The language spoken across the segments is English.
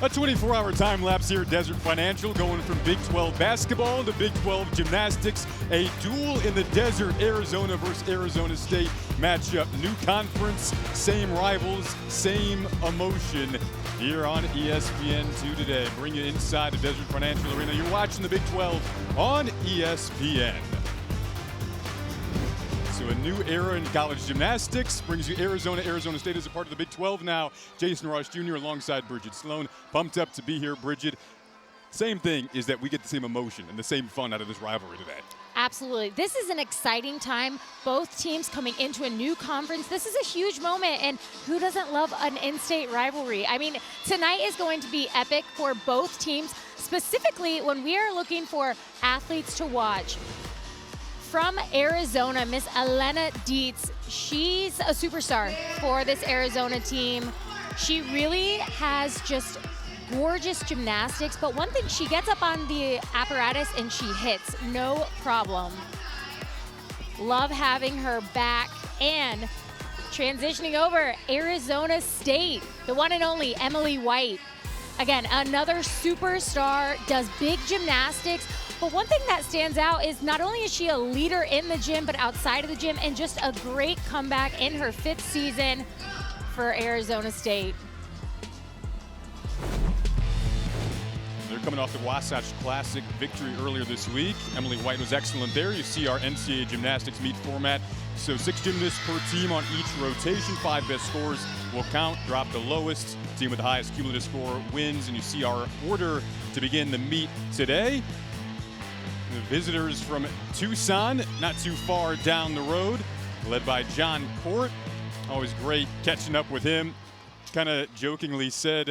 A 24-hour time lapse here at Desert Financial, going from Big 12 basketball to Big 12 gymnastics. A duel in the desert, Arizona versus Arizona State matchup. New conference, same rivals, same emotion. Here on ESPN2 today. Bring you inside the Desert Financial Arena. You're watching the Big 12 on ESPN. So a new era in college gymnastics brings you Arizona. Arizona State is a part of the Big 12 now. Jason Ross Jr. alongside Bridget Sloan. Pumped up to be here, Bridget. Same thing is that we get the same emotion and the same fun out of this rivalry today. Absolutely. This is an exciting time. Both teams coming into a new conference. This is a huge moment, and who doesn't love an in-state rivalry? I mean, tonight is going to be epic for both teams, specifically when we are looking for athletes to watch. From Arizona, Miss Elena Dietz. She's a superstar for this Arizona team. She really has just gorgeous gymnastics, but one thing, she gets up on the apparatus and she hits, no problem. Love having her back. And transitioning over, Arizona State, the one and only Emily White. Again, another superstar, does big gymnastics. But one thing that stands out is not only is she a leader in the gym, but outside of the gym, and just a great comeback in her 5th season for Arizona State. They're coming off the Wasatch Classic victory earlier this week. Emily White was excellent there. You see our NCAA gymnastics meet format. So 6 gymnasts per team on each rotation. 5 best scores will count. Drop the lowest. Team with the highest cumulative score wins. And you see our order to begin the meet today. The visitors from Tucson, not too far down the road, led by John Court. Always great catching up with him. Kind of jokingly said,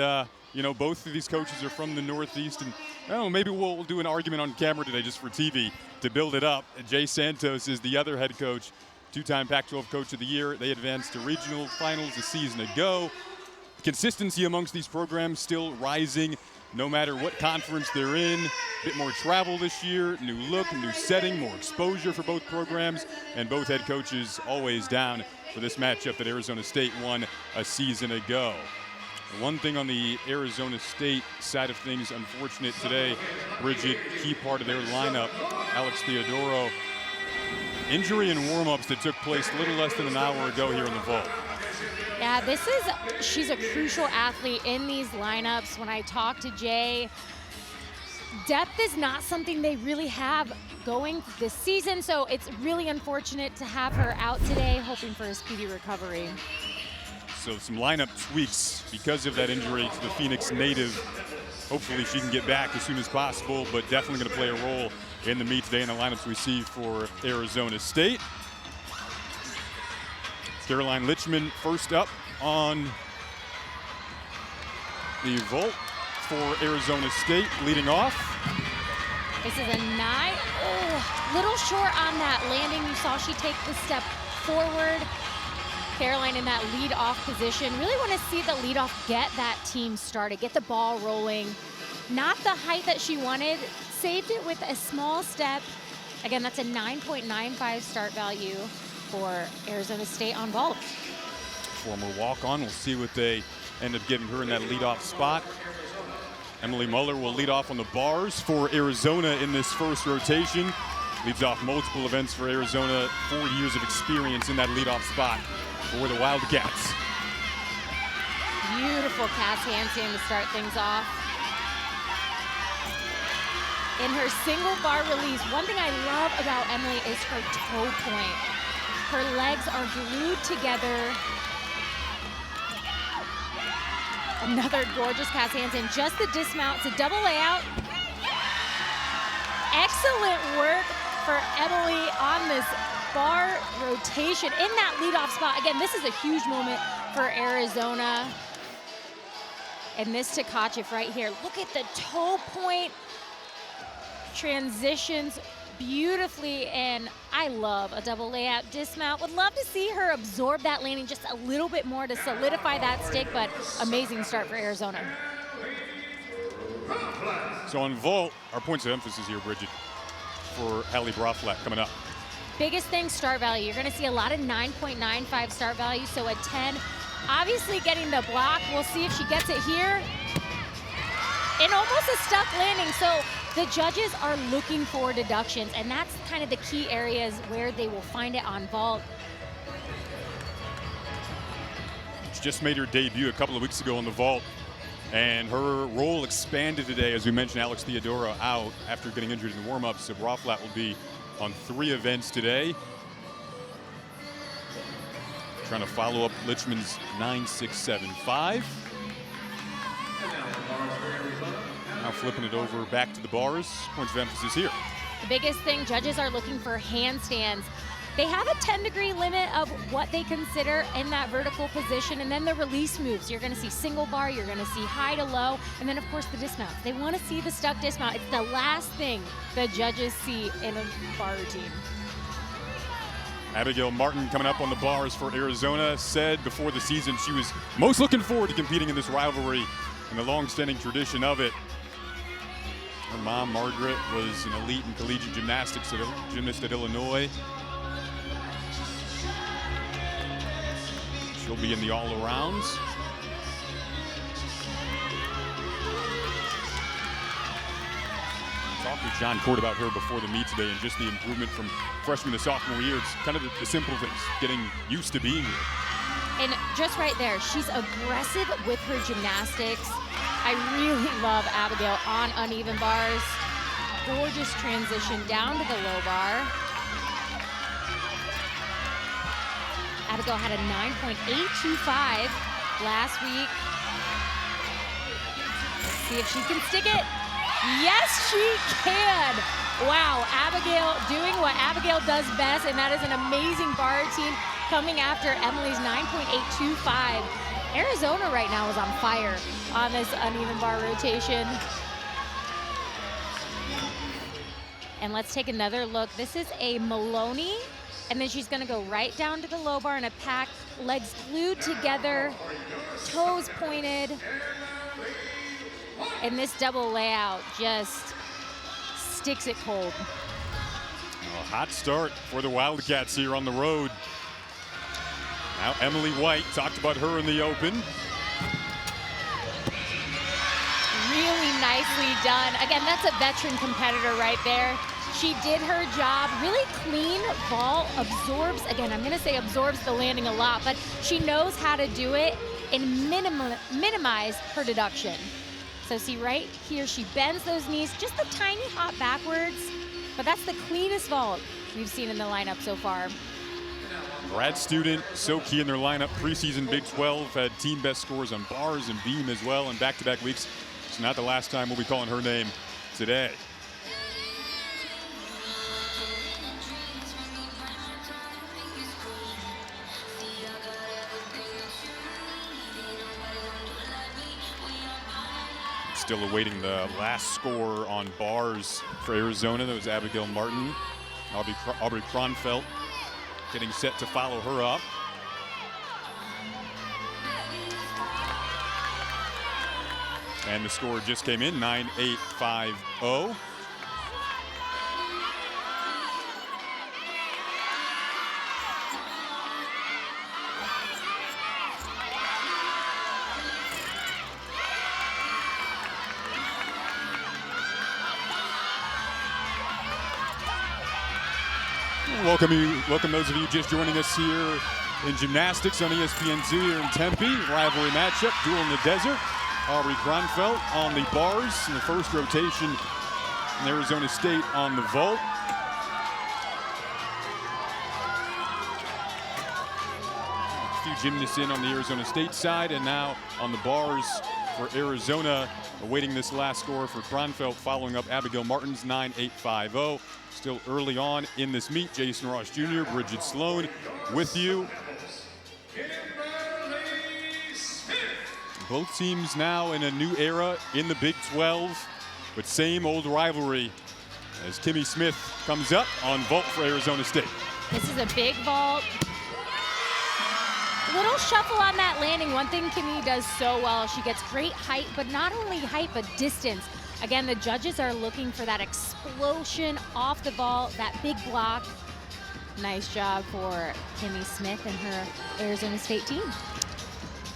you know, both of these coaches are from the Northeast, and oh, maybe we'll do an argument on camera today just for TV to build it up. Jay Santos is the other head coach, 2-time Pac-12 Coach of the Year. They advanced to regional finals a season ago. Consistency amongst these programs still rising, no matter what conference they're in. A bit more travel this year, new look, new setting, more exposure for both programs, and both head coaches always down for this matchup that Arizona State won a season ago. One thing on the Arizona State side of things, unfortunate today, Bridget, key part of their lineup, Alex Theodoro, injury in warm-ups that took place a little less than an hour ago here in the vault. Yeah, she's a crucial athlete in these lineups. When I talk to Jay, depth is not something they really have going this season, so it's really unfortunate to have her out today, hoping for a speedy recovery. So some lineup tweaks because of that injury to the Phoenix native. Hopefully she can get back as soon as possible, but definitely going to play a role in the meet today in the lineups we see for Arizona State. Caroline Lichman first up on the vault for Arizona State, leading off. This is a little short on that landing. You saw she take the step forward. Caroline in that lead-off position. Really want to see the lead-off get that team started, get the ball rolling. Not the height that she wanted, saved it with a small step. Again, that's a 9.95 start value for Arizona State on vault. Former walk-on. We'll see what they end up giving her in that lead-off spot. Emily Muller will lead off on the bars for Arizona in this first rotation. Leads off multiple events for Arizona. 4 years of experience in that lead-off spot for the Wildcats. Beautiful cast handstand to start things off. In her single bar release, one thing I love about Emily is her toe point. Her legs are glued together. Another gorgeous cast handstand, just the dismount to double layout. Excellent work for Emily on this bar rotation in that leadoff spot. Again, this is a huge moment for Arizona. And this Tkachev right here. Look at the toe point. Transitions beautifully, and I love a double layout dismount. Would love to see her absorb that landing just a little bit more to solidify that stick, but amazing start for Arizona. So on vault, our points of emphasis here, Bridget, for Hallie Braflat coming up. Biggest thing, start value. You're going to see a lot of 9.95 start value, so a 10. Obviously getting the block. We'll see if she gets it here. and almost a stuck landing. So the judges are looking for deductions, and that's kind of the key areas where they will find it on vault. She just made her debut a couple of weeks ago on the vault, and her role expanded today. As we mentioned, Alex Theodora out after getting injured in the warm-up, so Braflat will be on 3 events today. Trying to follow up Litchman's 9.675. Now flipping it over back to the bars. Points of emphasis here. The biggest thing, judges are looking for handstands. They have a 10-degree limit of what they consider in that vertical position, and then the release moves. You're gonna see single bar, you're gonna see high to low, and then of course the dismounts. They wanna see the stuck dismount. It's the last thing the judges see in a bar routine. Abigail Martin coming up on the bars for Arizona said before the season she was most looking forward to competing in this rivalry and the long-standing tradition of it. Her mom, Margaret, was an elite in collegiate gymnastics gymnast at Illinois. She'll be in the all-arounds. Talked with John Court about her before the meet today and just the improvement from freshman to sophomore year. It's kind of the simple things, getting used to being here. And just right there, she's aggressive with her gymnastics. I really love Abigail on uneven bars. Gorgeous transition down to the low bar. Abigail had a 9.825 last week. Let's see if she can stick it. Yes, she can. Wow, Abigail doing what Abigail does best, and that is an amazing bar routine coming after Emily's 9.825. Arizona right now is on fire on this uneven bar rotation. And let's take another look. This is a Maloney, and then she's gonna go right down to the low bar in a pack, legs glued together, toes pointed. And this double layout just sticks it cold. A hot start for the Wildcats here on the road. Now Emily White, talked about her in the open. Really nicely done. Again, that's a veteran competitor right there. She did her job. Really clean vault, absorbs, again, I'm gonna say absorbs the landing a lot, but she knows how to do it and minimize her deduction. So see right here, she bends those knees, just a tiny hop backwards, but that's the cleanest vault we've seen in the lineup so far. Grad student, so key in their lineup. Preseason Big 12 had team best scores on bars and beam as well in back-to-back weeks. It's not the last time we'll be calling her name today. Still awaiting the last score on bars for Arizona. That was Abigail Martin. Aubrey Kronfeld getting set to follow her up. And the score just came in, 9.850. Welcome those of you just joining us here in gymnastics on ESPN2 here in Tempe. Rivalry matchup, duel in the desert. Aubrey Kronfeld on the bars in the first rotation, and Arizona State on the vault. A few gymnasts in on the Arizona State side, and now on the bars for Arizona, awaiting this last score for Kronfeld, following up Abigail Martin's 9.850. Still early on in this meet. Jason Ross Jr., Bridget Sloan with you. Both teams now in a new era in the Big 12, but same old rivalry as Kimmy Smith comes up on vault for Arizona State. This is a big vault. Little shuffle on that landing. One thing Kimmy does so well, she gets great height, but not only height, but distance. Again, the judges are looking for that explosion off the vault, that big block. Nice job for Kimmy Smith and her Arizona State team.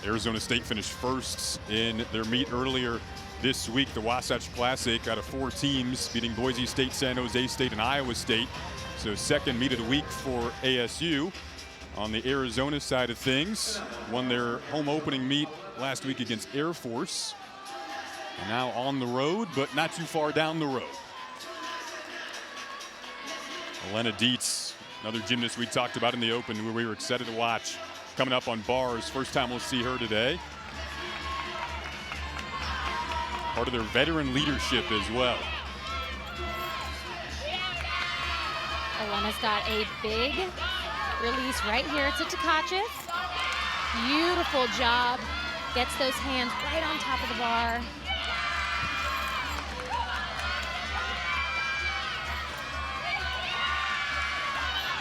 Arizona State finished first in their meet earlier this week. The Wasatch Classic out of 4 teams, beating Boise State, San Jose State, and Iowa State. So second meet of the week for ASU. On the Arizona side of things, won their home opening meet last week against Air Force. And now on the road, but not too far down the road. Elena Dietz, another gymnast we talked about in the Open, who we were excited to watch, coming up on bars. First time we'll see her today. Part of their veteran leadership as well. Elena's got a big release right here to Tkachev. Beautiful job. Gets those hands right on top of the bar.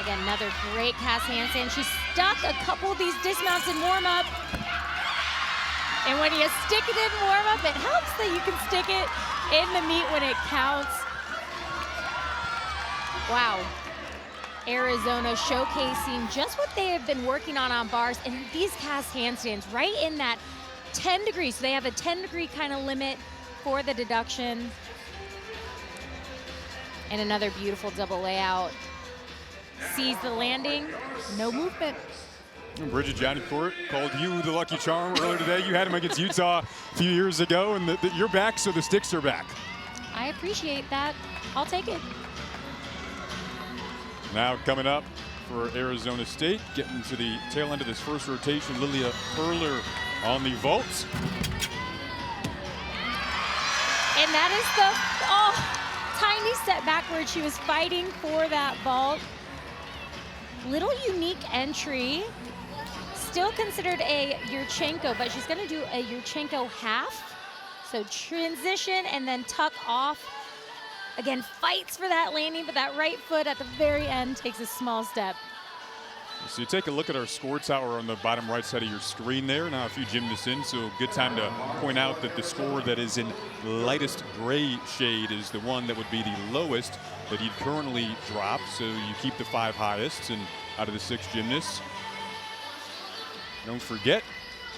Again, another great cast handstand. She stuck a couple of these dismounts in warm-up. And when you stick it in warm-up, it helps that you can stick it in the meet when it counts. Wow. Arizona showcasing just what they have been working on bars, and these cast handstands right in that 10 degrees. So they have a 10-degree kind of limit for the deduction. And another beautiful double layout. Sees the landing, no movement. Bridget Janicourt called you the lucky charm earlier today. You had him against Utah a few years ago, and you're back, so the sticks are back. I appreciate that. I'll take it. Now coming up for Arizona State, getting to the tail end of this first rotation, Lilia Perler on the vault. And that is the tiny step backward. She was fighting for that vault. Little unique entry. Still considered a Yurchenko, but she's gonna do a Yurchenko half. So transition and then tuck off. Again, fights for that landing, but that right foot at the very end takes a small step. So you take a look at our score tower on the bottom right side of your screen there. Now a few gymnasts in, so good time to point out that the score that is in lightest gray shade is the one that would be the lowest that you'd currently drop. So you keep the 5 highest and out of the 6 gymnasts. Don't forget,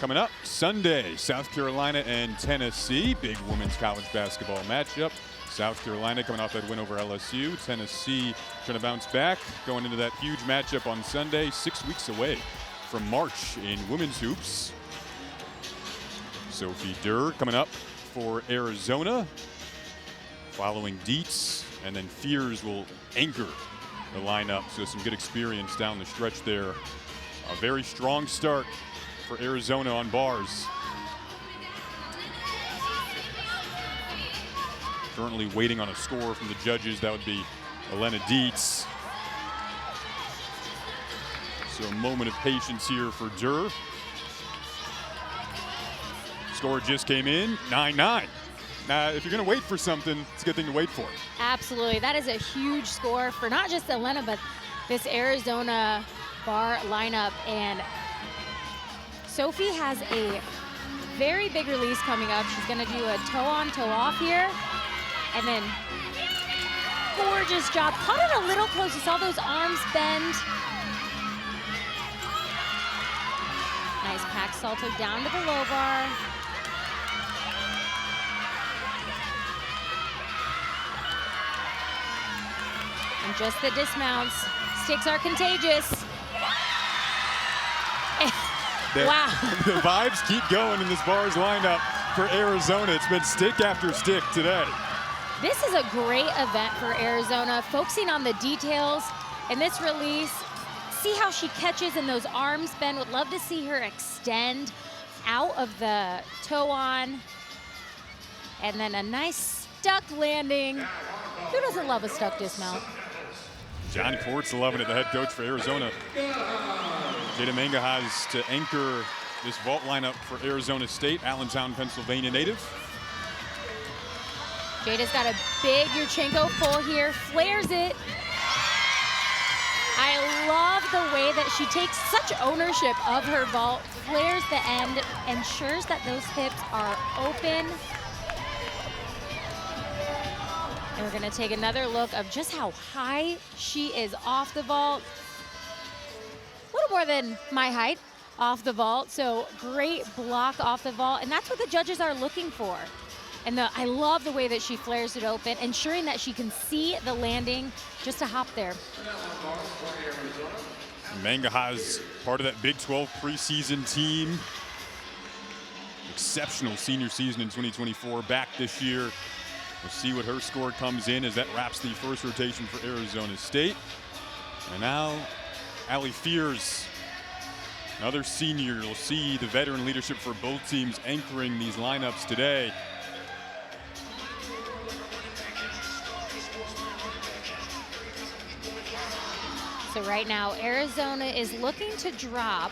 coming up Sunday, South Carolina and Tennessee, big women's college basketball matchup. South Carolina coming off that win over LSU. Tennessee trying to bounce back, going into that huge matchup on Sunday, 6 weeks away from March in women's hoops. Sophie Durr coming up for Arizona, following Dietz, and then Fears will anchor the lineup. So some good experience down the stretch there. A very strong start for Arizona on bars. Currently waiting on a score from the judges. That would be Elena Dietz. So a moment of patience here for Durr. Score just came in, 9-9. Now, if you're gonna wait for something, it's a good thing to wait for. Absolutely, that is a huge score for not just Elena, but this Arizona bar lineup. And Sophie has a very big release coming up. She's gonna do a toe on, toe off here. And then, gorgeous job. Caught it a little close. You saw those arms bend. Nice pack salto down to the low bar. And just the dismounts. Sticks are contagious. Wow. The vibes keep going in this bars lineup for Arizona. It's been stick after stick today. This is a great event for Arizona, focusing on the details in this release. See how she catches and those arms bend. Would love to see her extend out of the toe on. And then a nice stuck landing. Who doesn't love a stuck dismount? John Court's loving it, the head coach for Arizona. Jada Manga has to anchor this vault lineup for Arizona State, Allentown, Pennsylvania native. Jada's got a big Yurchenko full here, flares it. I love the way that she takes such ownership of her vault, flares the end, ensures that those hips are open. And we're gonna take another look of just how high she is off the vault. A little more than my height off the vault, so great block off the vault, and that's what the judges are looking for. And I love the way that she flares it open, ensuring that she can see the landing just to hop there. Mangaha's part of that Big 12 preseason team. Exceptional senior season in 2024, back this year. We'll see what her score comes in as that wraps the first rotation for Arizona State. And now, Allie Fears, another senior. You'll see the veteran leadership for both teams anchoring these lineups today. So right now, Arizona is looking to drop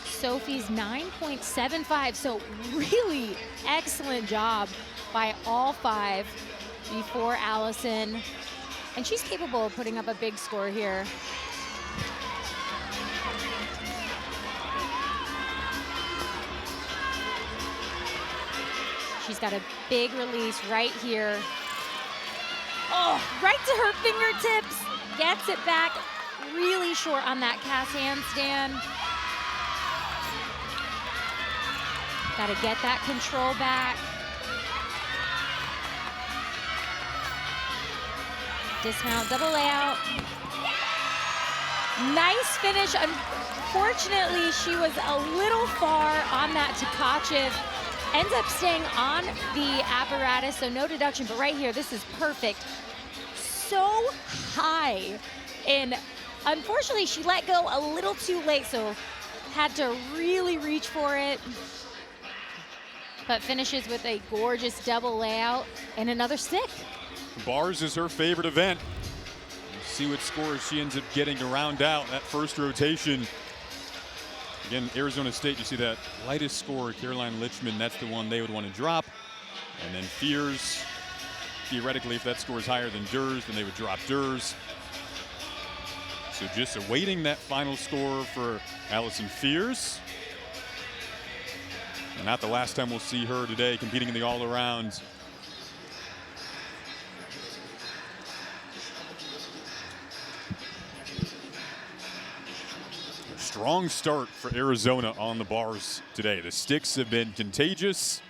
Sophie's 9.75. So really excellent job by all five before Allison. And she's capable of putting up a big score here. She's got a big release right here. Oh, right to her fingertips. Gets it back. Really short on that cast handstand. Got to get that control back. Dismount, double layout. Nice finish. Unfortunately, she was a little far on that Tkachev. Ends up staying on the apparatus, so no deduction, but right here, this is perfect. So high. And unfortunately, she let go a little too late, so had to really reach for it. But finishes with a gorgeous double layout and another stick. Bars is her favorite event. We'll see what scores she ends up getting to round out that first rotation. Again, Arizona State, you see that lightest score, Caroline Lichman, that's the one they would want to drop. And then Fears, theoretically, if that score is higher than Durs, then they would drop Durs. So just awaiting that final score for Allison Fears. And not the last time we'll see her today competing in the all-around. Strong start for Arizona on the bars today. The sticks have been contagious.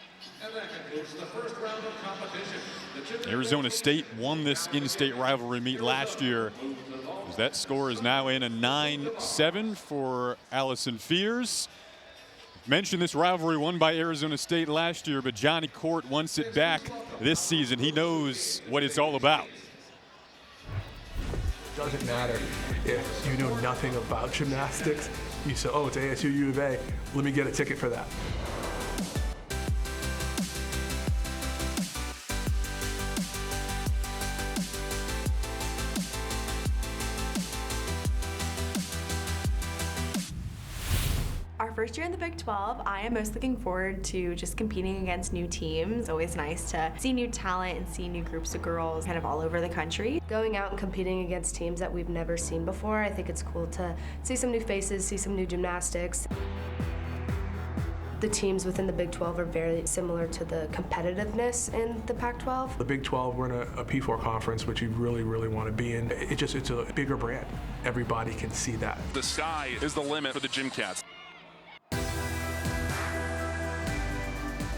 And that concludes the first round of competition. Arizona State won this in-state rivalry meet last year. As that score is now in a 9-7 for Allison Fears. Mentioned this rivalry won by Arizona State last year, but Johnny Court wants it back this season. He knows what it's all about. Doesn't matter if you know nothing about gymnastics. You say, oh, it's ASU U of A. Let me get a ticket for that. Our first year in the Big 12, I am most looking forward to just competing against new teams. It's always nice to see new talent and see new groups of girls kind of all over the country. Going out and competing against teams that we've never seen before, I think it's cool to see some new faces, see some new gymnastics. The teams within the Big 12 are very similar to the competitiveness in the Pac-12. The Big 12, we're in a P4 conference, which you really, really want to be in. It's a bigger brand. Everybody can see that. The sky is the limit for the Gymcats.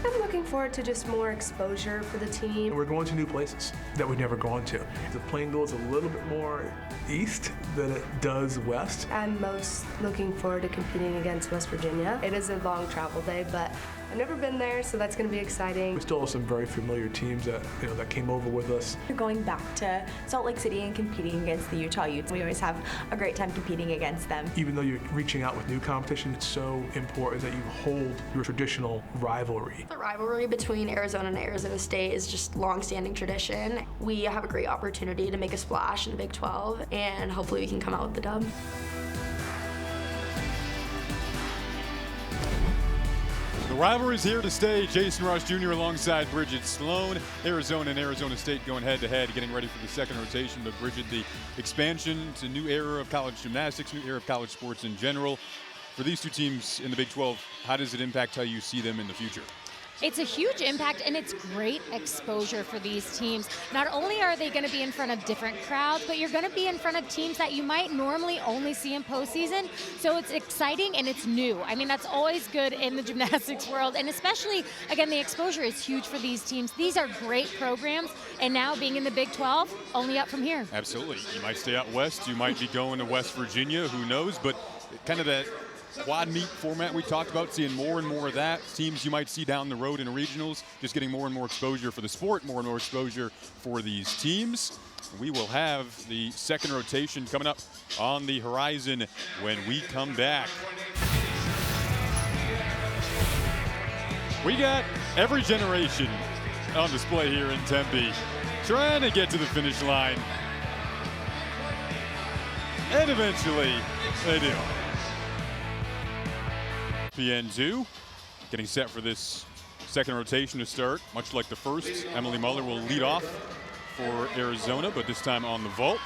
I'm looking forward to just more exposure for the team. We're going to new places that we've never gone to. The plane goes a little bit more east than it does west. I'm most looking forward to competing against West Virginia. It is a long travel day, but I've never been there, so that's going to be exciting. We still have some very familiar teams that that came over with us. We're going back to Salt Lake City and competing against the Utah Utes. We always have a great time competing against them. Even though you're reaching out with new competition, it's so important that you hold your traditional rivalry. The rivalry between Arizona and Arizona State is just long-standing tradition. We have a great opportunity to make a splash in the Big 12, and hopefully we can come out with the dub. The rivalry's here to stay. Jason Ross Jr. alongside Bridget Sloan. Arizona and Arizona State going head-to-head, getting ready for the second rotation. But Bridget, the expansion to new era of college gymnastics, new era of college sports in general. For these two teams in the Big 12, how does it impact how you see them in the future? It's a huge impact, and it's great exposure for these teams. Not only are they going to be in front of different crowds, but you're going to be in front of teams that you might normally only see in postseason. So it's exciting and it's new. I mean, that's always good in the gymnastics world, and especially, again, the exposure is huge for these teams. These are great programs, and now being in the Big 12, only up from here. Absolutely. You might stay out west. You might be going to West Virginia. Who knows? But kind of that quad meet format we talked about, seeing more and more of that. Teams you might see down the road in regionals, just getting more and more exposure for the sport, more and more exposure for these teams. We will have the second rotation coming up on the horizon when we come back. We got every generation on display here in Tempe, trying to get to the finish line. And eventually, they do. PN2 getting set for this second rotation to start. Much like the first, Emily Muller will lead off for Arizona, but this time on the vault.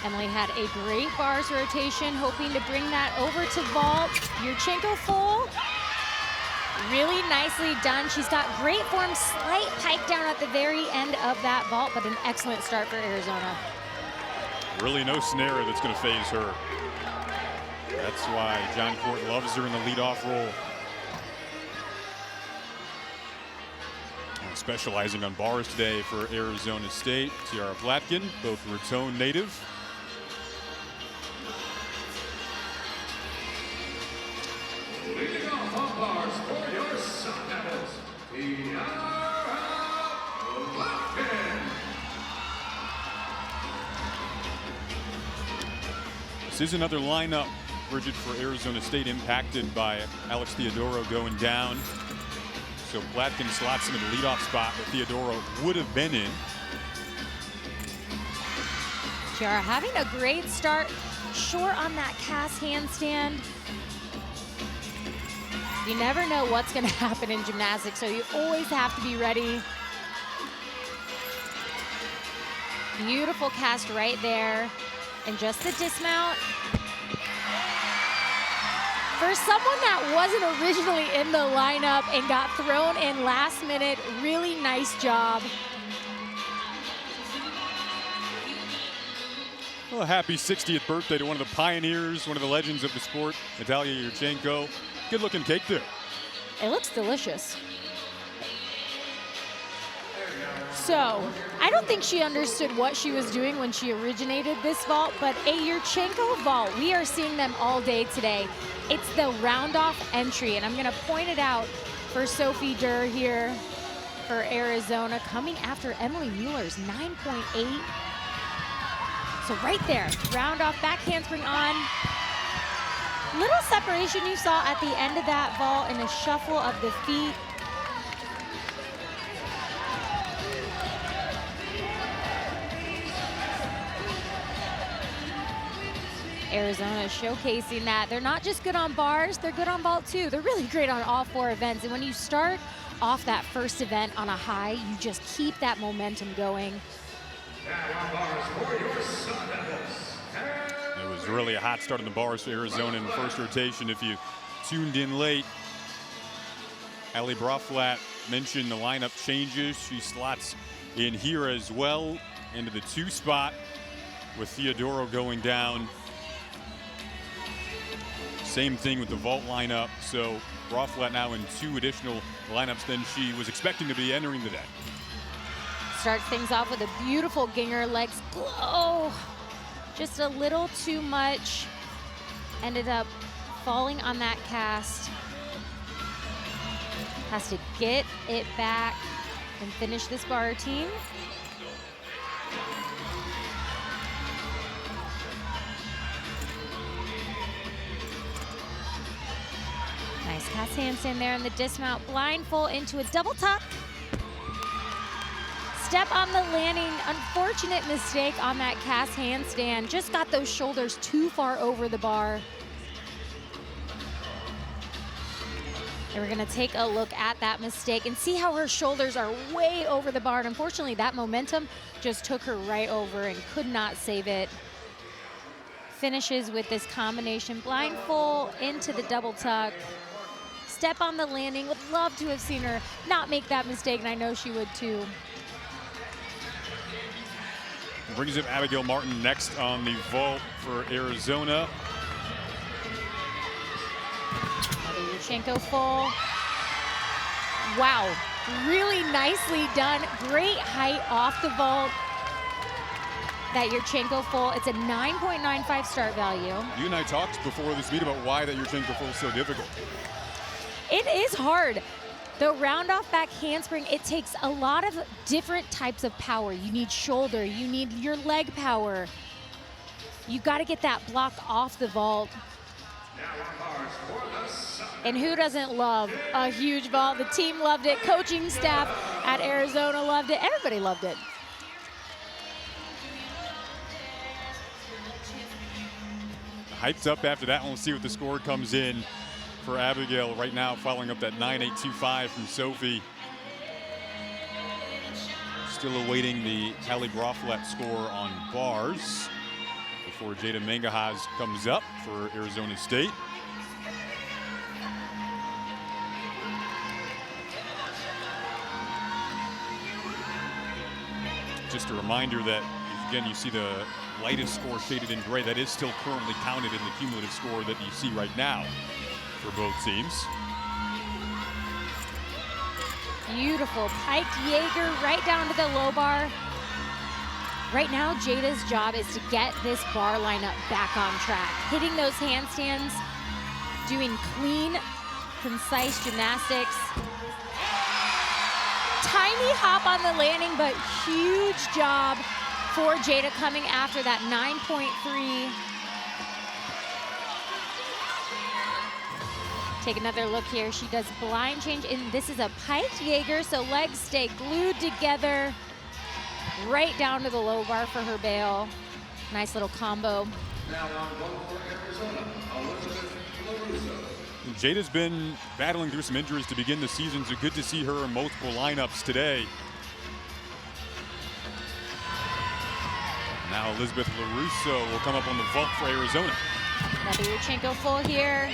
Emily had a great bars rotation, hoping to bring that over to vault. Yurchenko full. Really nicely done. She's got great form, slight pike down at the very end of that vault, but an excellent start for Arizona. Really no snare that's going to phase her. That's why John Court loves her in the leadoff role. Specializing on bars today for Arizona State, Tiara Platkin, both Raton native. Leading off on bars for your Sun Devils, Tiara Platkin. This is another lineup, Bridget, for Arizona State impacted by Alex Theodoro going down. So Platkin slots him in the leadoff spot that Theodoro would have been in. Tiara having a great start, short on that cast handstand. You never know what's going to happen in gymnastics, so you always have to be ready. Beautiful cast right there. And just the dismount. For someone that wasn't originally in the lineup and got thrown in last minute, really nice job. Well, happy 60th birthday to one of the pioneers, one of the legends of the sport, Natalia Yurchenko. Good looking cake there. It looks delicious. So, I don't think she understood what she was doing when she originated this vault, but a Yurchenko vault, we are seeing them all day today. It's the round-off entry, and I'm going to point it out for Sophie Durr here for Arizona, coming after Emily Mueller's 9.8. So right there, round-off, back handspring on. Little separation you saw at the end of that vault and a shuffle of the feet. Arizona showcasing that they're not just good on bars, they're good on vault too. They're really great on all four events. And when you start off that first event on a high, you just keep that momentum going. It was really a hot start on the bars for Arizona in the first rotation. If you tuned in late, Ali Braflat mentioned the lineup changes. She slots in here as well into the 2 spot with Theodoro going down. Same thing with the vault lineup. So Braflat now in 2 additional lineups than she was expecting to be entering the day. Starts things off with a beautiful Ginger legs glow. Just a little too much. Ended up falling on that cast. Has to get it back and finish this bar routine. Nice cast handstand there in the dismount. Blindfold into a double tuck. Step on the landing. Unfortunate mistake on that cast handstand. Just got those shoulders too far over the bar. And we're gonna take a look at that mistake and see how her shoulders are way over the bar. And unfortunately, that momentum just took her right over and could not save it. finishes with this combination blindfold into the double tuck. Step on the landing. Would love to have seen her not make that mistake, and I know she would too. Brings up Abigail Martin next on the vault for Arizona. Another Yurchenko full. Wow, really nicely done. Great height off the vault. That Yurchenko full, it's a 9.95 start value. You and I talked before this meet about why that Yurchenko full is so difficult. It is hard. The round off back handspring, it takes a lot of different types of power. You need shoulder, you need your leg power. You got to get that block off the vault. And who doesn't love a huge vault? The team loved it. Coaching staff at Arizona loved it. Everybody loved it. Hyped up after that one. We'll see what the score comes in for Abigail right now, following up that 9.825 from Sophie. Still awaiting the Callie Broflat score on bars before Jada Mangahaz comes up for Arizona State. Just a reminder that, again, you see the lightest score shaded in gray. That is still currently counted in the cumulative score that you see right now for both teams. Beautiful piked Jaeger right down to the low bar. Right now, Jada's job is to get this bar lineup back on track. Hitting those handstands, doing clean, concise gymnastics. Tiny hop on the landing, but huge job for Jada coming after that 9.3. Take another look here. She does blind change, and this is a piked Jaeger, so legs stay glued together right down to the low bar for her bail. Nice little combo. Now on vote for Arizona, Elizabeth LaRusso. Jada's been battling through some injuries to begin the season, so good to see her in multiple lineups today. Now Elizabeth LaRusso will come up on the vault for Arizona. Another Yurchenko full here.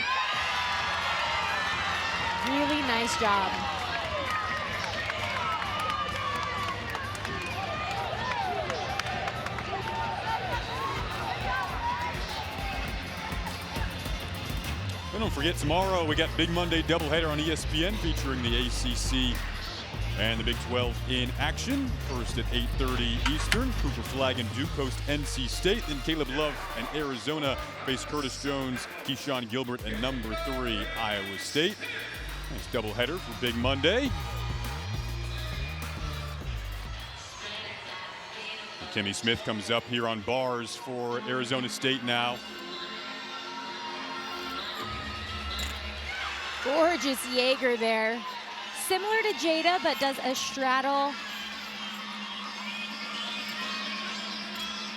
Really nice job. And don't forget, tomorrow we got Big Monday doubleheader on ESPN featuring the ACC and the Big 12 in action. First at 8:30 Eastern, Cooper Flag and Duke host NC State. Then Caleb Love and Arizona face Curtis Jones, Keyshawn Gilbert, and number 3 Iowa State. Nice doubleheader for Big Monday. Kimmy Smith comes up here on bars for Arizona State now. Gorgeous Jaeger there. Similar to Jada, but does a straddle.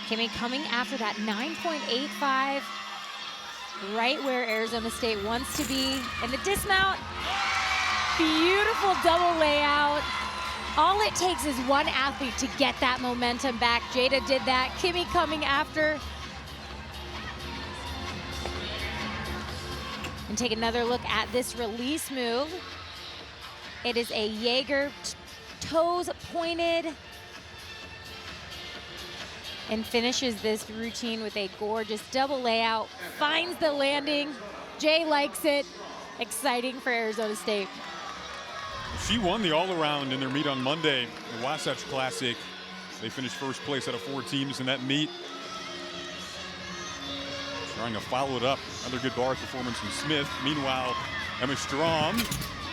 Kimmy coming after that 9.85, right where Arizona State wants to be. And the dismount, beautiful double layout. All it takes is one athlete to get that momentum back. Jada did that. Kimmy coming after. And take another look at this release move. It is a Jaeger, toes pointed, and finishes this routine with a gorgeous double layout. Finds the landing. Jay likes it. Exciting for Arizona State. She won the all-around in their meet on Monday, the Wasatch Classic. They finished first place out of 4 teams in that meet. Trying to follow it up. Another good bar performance from Smith. Meanwhile, Emma Strom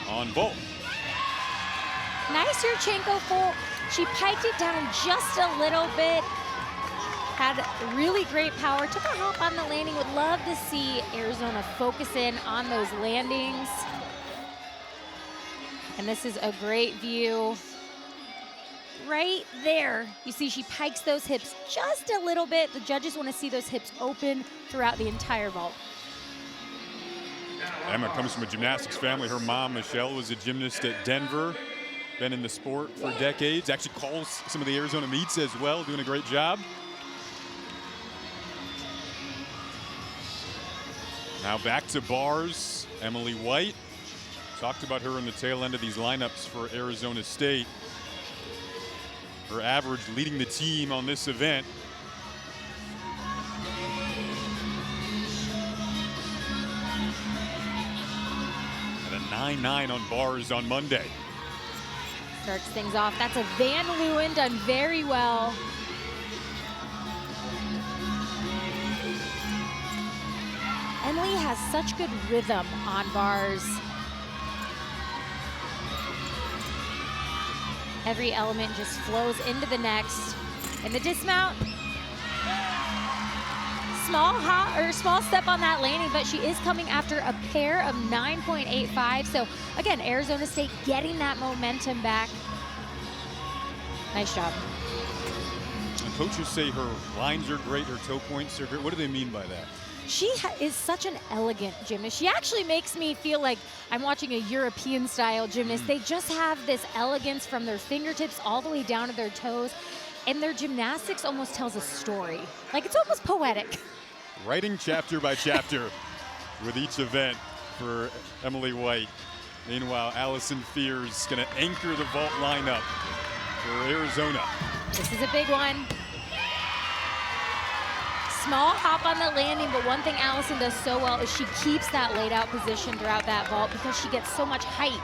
on vault. Nice Yurchenko full. She piked it down just a little bit. Had really great power. Took a hop on the landing. Would love to see Arizona focus in on those landings. And this is a great view. Right there, you see she pikes those hips just a little bit. The judges want to see those hips open throughout the entire vault. Emma comes from a gymnastics family. Her mom, Michelle, was a gymnast at Denver. Been in the sport for decades. Actually calls some of the Arizona meets as well, doing a great job. Now back to bars. Emily White. Talked about her in the tail end of these lineups for Arizona State. Her average leading the team on this event. And a 9-9 on bars on Monday. Starts things off. That's a Van Leeuwen done very well. Emily has such good rhythm on bars. Every element just flows into the next. And the dismount, small step on that landing, but she is coming after a pair of 9.85. So again, Arizona State getting that momentum back. Nice job. And coaches say her lines are great, her toe points are great. What do they mean by that? She is such an elegant gymnast. She actually makes me feel like I'm watching a European style gymnast. They just have this elegance from their fingertips all the way down to their toes. And their gymnastics almost tells a story. Like, it's almost poetic. Writing chapter by chapter with each event for Emily White. Meanwhile, Allison Fears going to anchor the vault lineup for Arizona. This is a big one. Small hop on the landing, but one thing Allison does so well is she keeps that laid out position throughout that vault because she gets so much height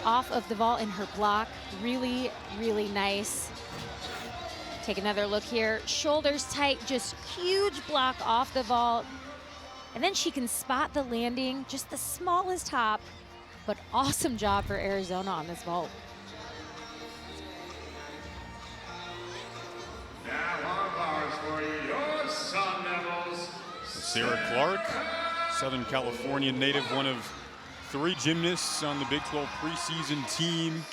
off of the vault in her block. Really, really nice. Take another look here. Shoulders tight, just huge block off the vault. And then she can spot the landing, just the smallest hop, but awesome job for Arizona on this vault. Now on bars for your Sun Devils. Sarah Clark, Southern California native, one of 3 gymnasts on the Big 12 preseason team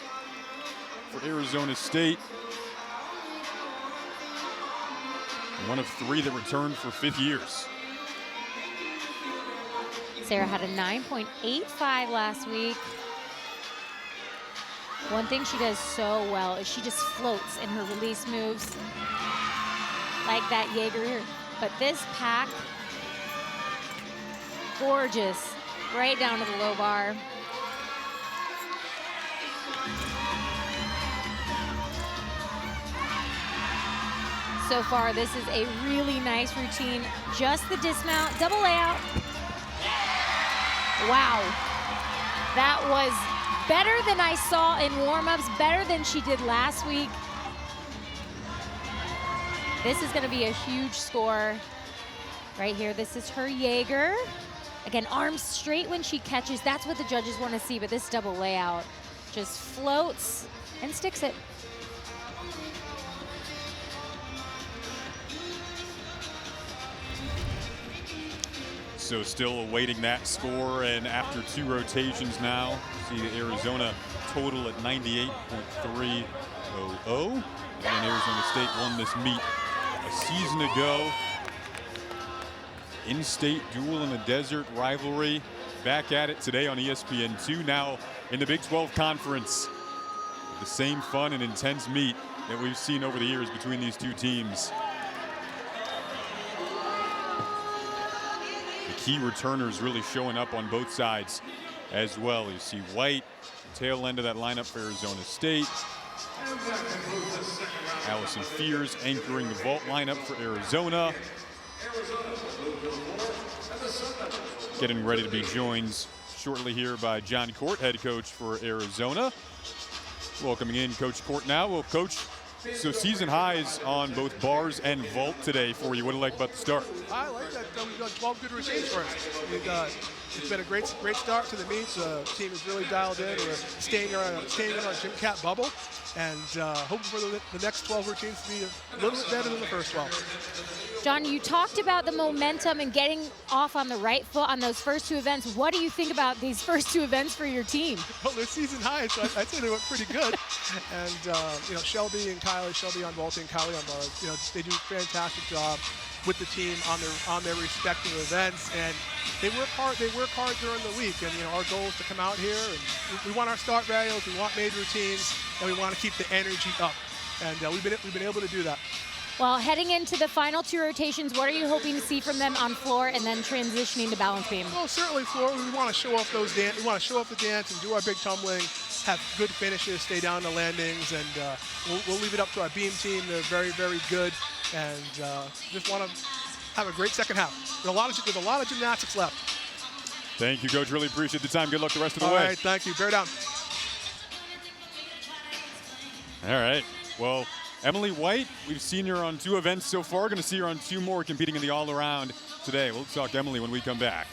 for Arizona State. One of 3 that returned for 5th years. Sarah had a 9.85 last week. One thing she does so well is she just floats in her release moves like that Jaeger. But this pack, gorgeous, right down to the low bar. So far, this is a really nice routine. Just the dismount, double layout. Wow, that was better than I saw in warm-ups, better than she did last week. This is gonna be a huge score right here. This is her Jaeger. Again, arms straight when she catches. That's what the judges wanna see, but this double layout just floats and sticks it. So still awaiting that score, and after 2 rotations now, see the Arizona total at 98.300. And Arizona State won this meet a season ago. In-state duel in the desert rivalry. Back at it today on ESPN2, now in the Big 12 Conference. The same fun and intense meet that we've seen over the years between these 2 teams. Key returners really showing up on both sides as well. You see White, tail end of that lineup for Arizona State. Allison Fears anchoring the vault lineup for Arizona. Getting ready to be joined shortly here by John Court, head coach for Arizona. Welcoming in Coach Court now. Well, Coach, so season highs on both bars and vault today for you. What do you like about the start? I like that we've done 12 good routines for us. It's been a great start to the meets. The team is really dialed in. We're staying in our gym cat bubble, and hoping for the next 12 routines to be a little bit better than the first 12. John, you talked about the momentum and getting off on the right foot on those first 2 events. What do you think about these first 2 events for your team? Well, they're season highs, so I'd say they went pretty good. And Shelby and Kylie, Shelby on vaulting, Kylie on bars, they do a fantastic job with the team on their respective events, and they work hard during the week. And our goal is to come out here, and we want our start values, we want made routines, and we want to keep the energy up. And we've been able to do that. Well, heading into the final 2 rotations, what are you hoping to see from them on floor and then transitioning to balance beam? Well, certainly floor, we want to show off those dance. We want to show off the dance and do our big tumbling, have good finishes, stay down the landings, and we'll leave it up to our beam team. They're very, very good, and just want to have a great second half. There's a lot of gymnastics left. Thank you, Coach. Really appreciate the time. Good luck the rest of the way. way. All right, thank you. Bear down. All right. Well, Emily White, we've seen her on 2 events so far. Going to see her on 2 more competing in the all-around today. We'll talk to Emily when we come back.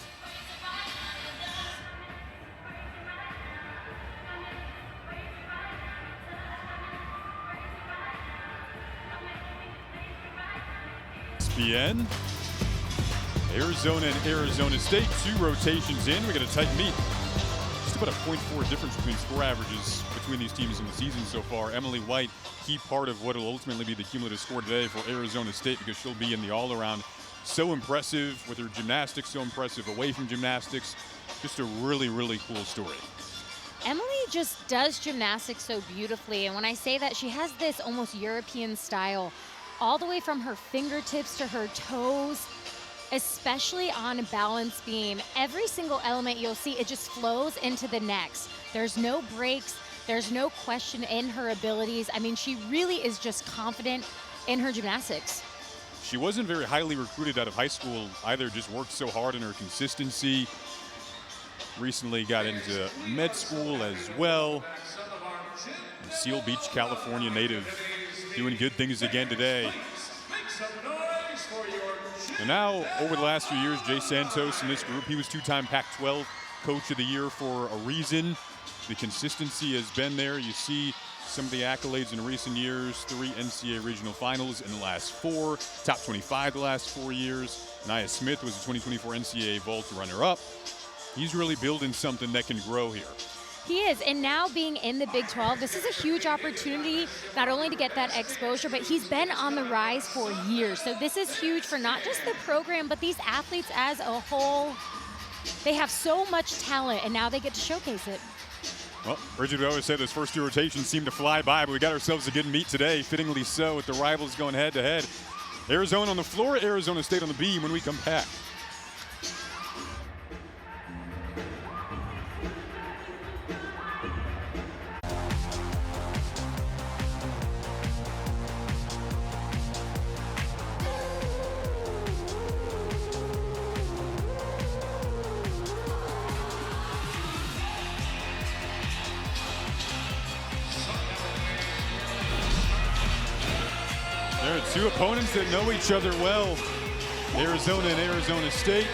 ESPN, Arizona and Arizona State, 2 rotations in. We got a tight meet. Just about a 0.4 difference between score averages between these teams in the season so far. Emily White, key part of what will ultimately be the cumulative score today for Arizona State, because she'll be in the all-around. So impressive with her gymnastics, so impressive away from gymnastics. Just a really, really cool story. Emily just does gymnastics so beautifully, and when I say that, she has this almost European style all the way from her fingertips to her toes, especially on a balance beam. Every single element you'll see, it just flows into the next. There's no breaks. There's no question in her abilities. I mean, she really is just confident in her gymnastics. She wasn't very highly recruited out of high school either, just worked so hard in her consistency. Recently got into med school as well. Seal Beach, California native, doing good things again today. And now, over the last few years, Jay Santos in this group, he was 2-time Pac-12 Coach of the Year for a reason. The consistency has been there. You see some of the accolades in recent years, 3 NCAA regional finals in the last 4, top 25 the last 4 years. Nia Smith was the 2024 NCAA vault runner-up. He's really building something that can grow here. He is, and now being in the Big 12, this is a huge opportunity not only to get that exposure, but he's been on the rise for years. So this is huge for not just the program, but these athletes as a whole. They have so much talent, and now they get to showcase it. Well, Bridget would always say those first 2 rotations seem to fly by, but we got ourselves a good meet today, fittingly so, with the rivals going head-to-head. Arizona on the floor, Arizona State on the beam when we come back. There are 2 opponents that know each other well, Arizona and Arizona State.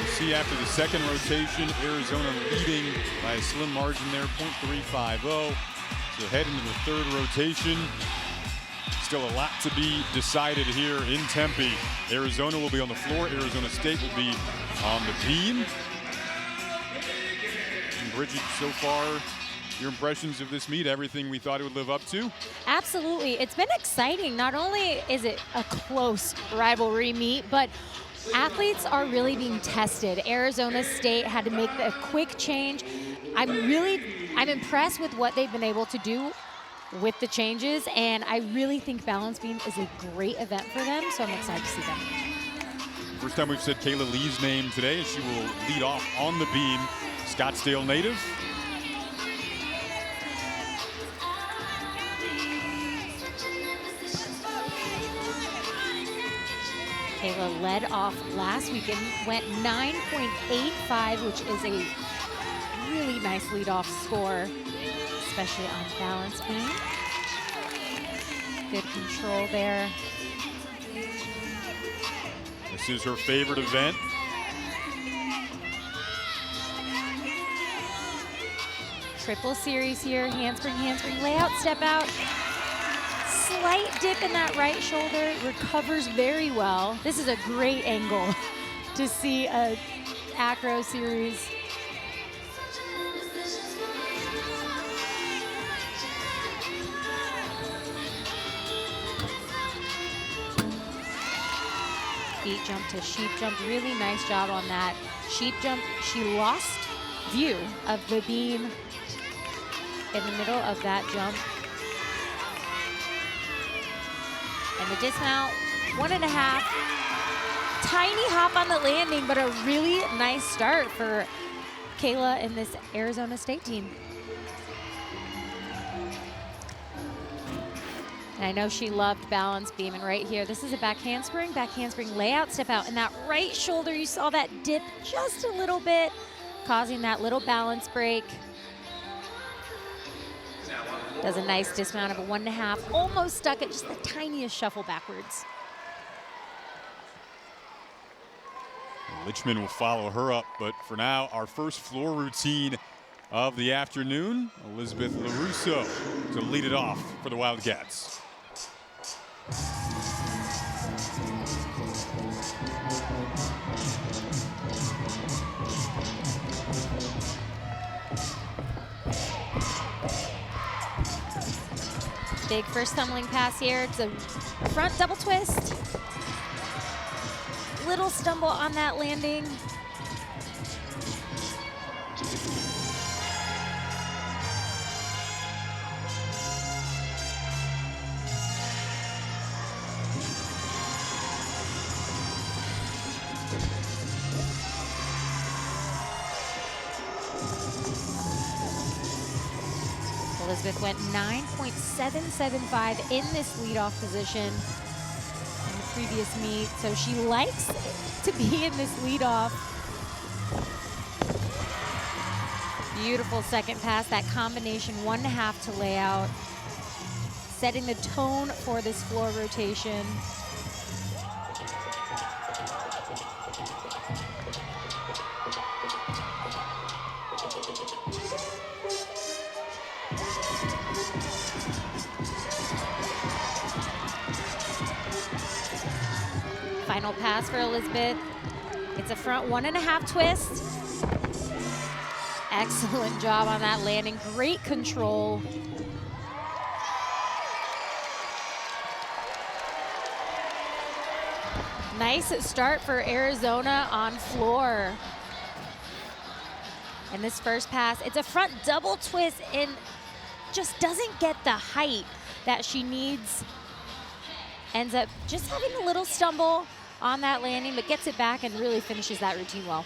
You see after the second rotation, Arizona leading by a slim margin there, .350. So head into the 3rd rotation. Still a lot to be decided here in Tempe. Arizona will be on the floor. Arizona State will be on the beam. And Bridget, so far, your impressions of this meet, everything we thought it would live up to? Absolutely. It's been exciting. Not only is it a close rivalry meet, but athletes are really being tested. Arizona State had to make a quick change. I'm impressed with what they've been able to do with the changes, and I really think balance beam is a great event for them, so I'm excited to see them. First time we've said Kayla Lee's name today, and she will lead off on the beam. Scottsdale native. Kayla led off last week and went 9.85, which is a really nice leadoff score, especially on balance beam. Good control there. This is her favorite event. Triple series here, handspring, lay out, step out. Slight dip in that right shoulder, recovers very well. This is a great angle to see a acro series. Feet jump to sheep jump, really nice job on that. Sheep jump, she lost view of the beam in the middle of that jump. And the dismount, 1.5. Tiny hop on the landing, but a really nice start for Kayla and this Arizona State team. And I know she loved balance beam, and right here, this is a back handspring layout, step out, and that right shoulder, you saw that dip just a little bit, causing that little balance break. Does a nice dismount of a 1.5, almost stuck at just the tiniest shuffle backwards. Lichman will follow her up, but for now, our first floor routine of the afternoon, Elizabeth LaRusso to lead it off for the Wildcats. Big first tumbling pass here. It's a front double twist. Little stumble on that landing. Elizabeth went 9.775 in this leadoff position in the previous meet, so she likes to be in this leadoff. Beautiful second pass, that combination 1.5 to layout, setting the tone for this floor rotation. Final pass for Elizabeth. It's a front 1.5 twist. Excellent job on that landing, great control. Nice start for Arizona on floor. And this first pass, it's a front double twist and just doesn't get the height that she needs. Ends up just having a little stumble on that landing, but gets it back and really finishes that routine well.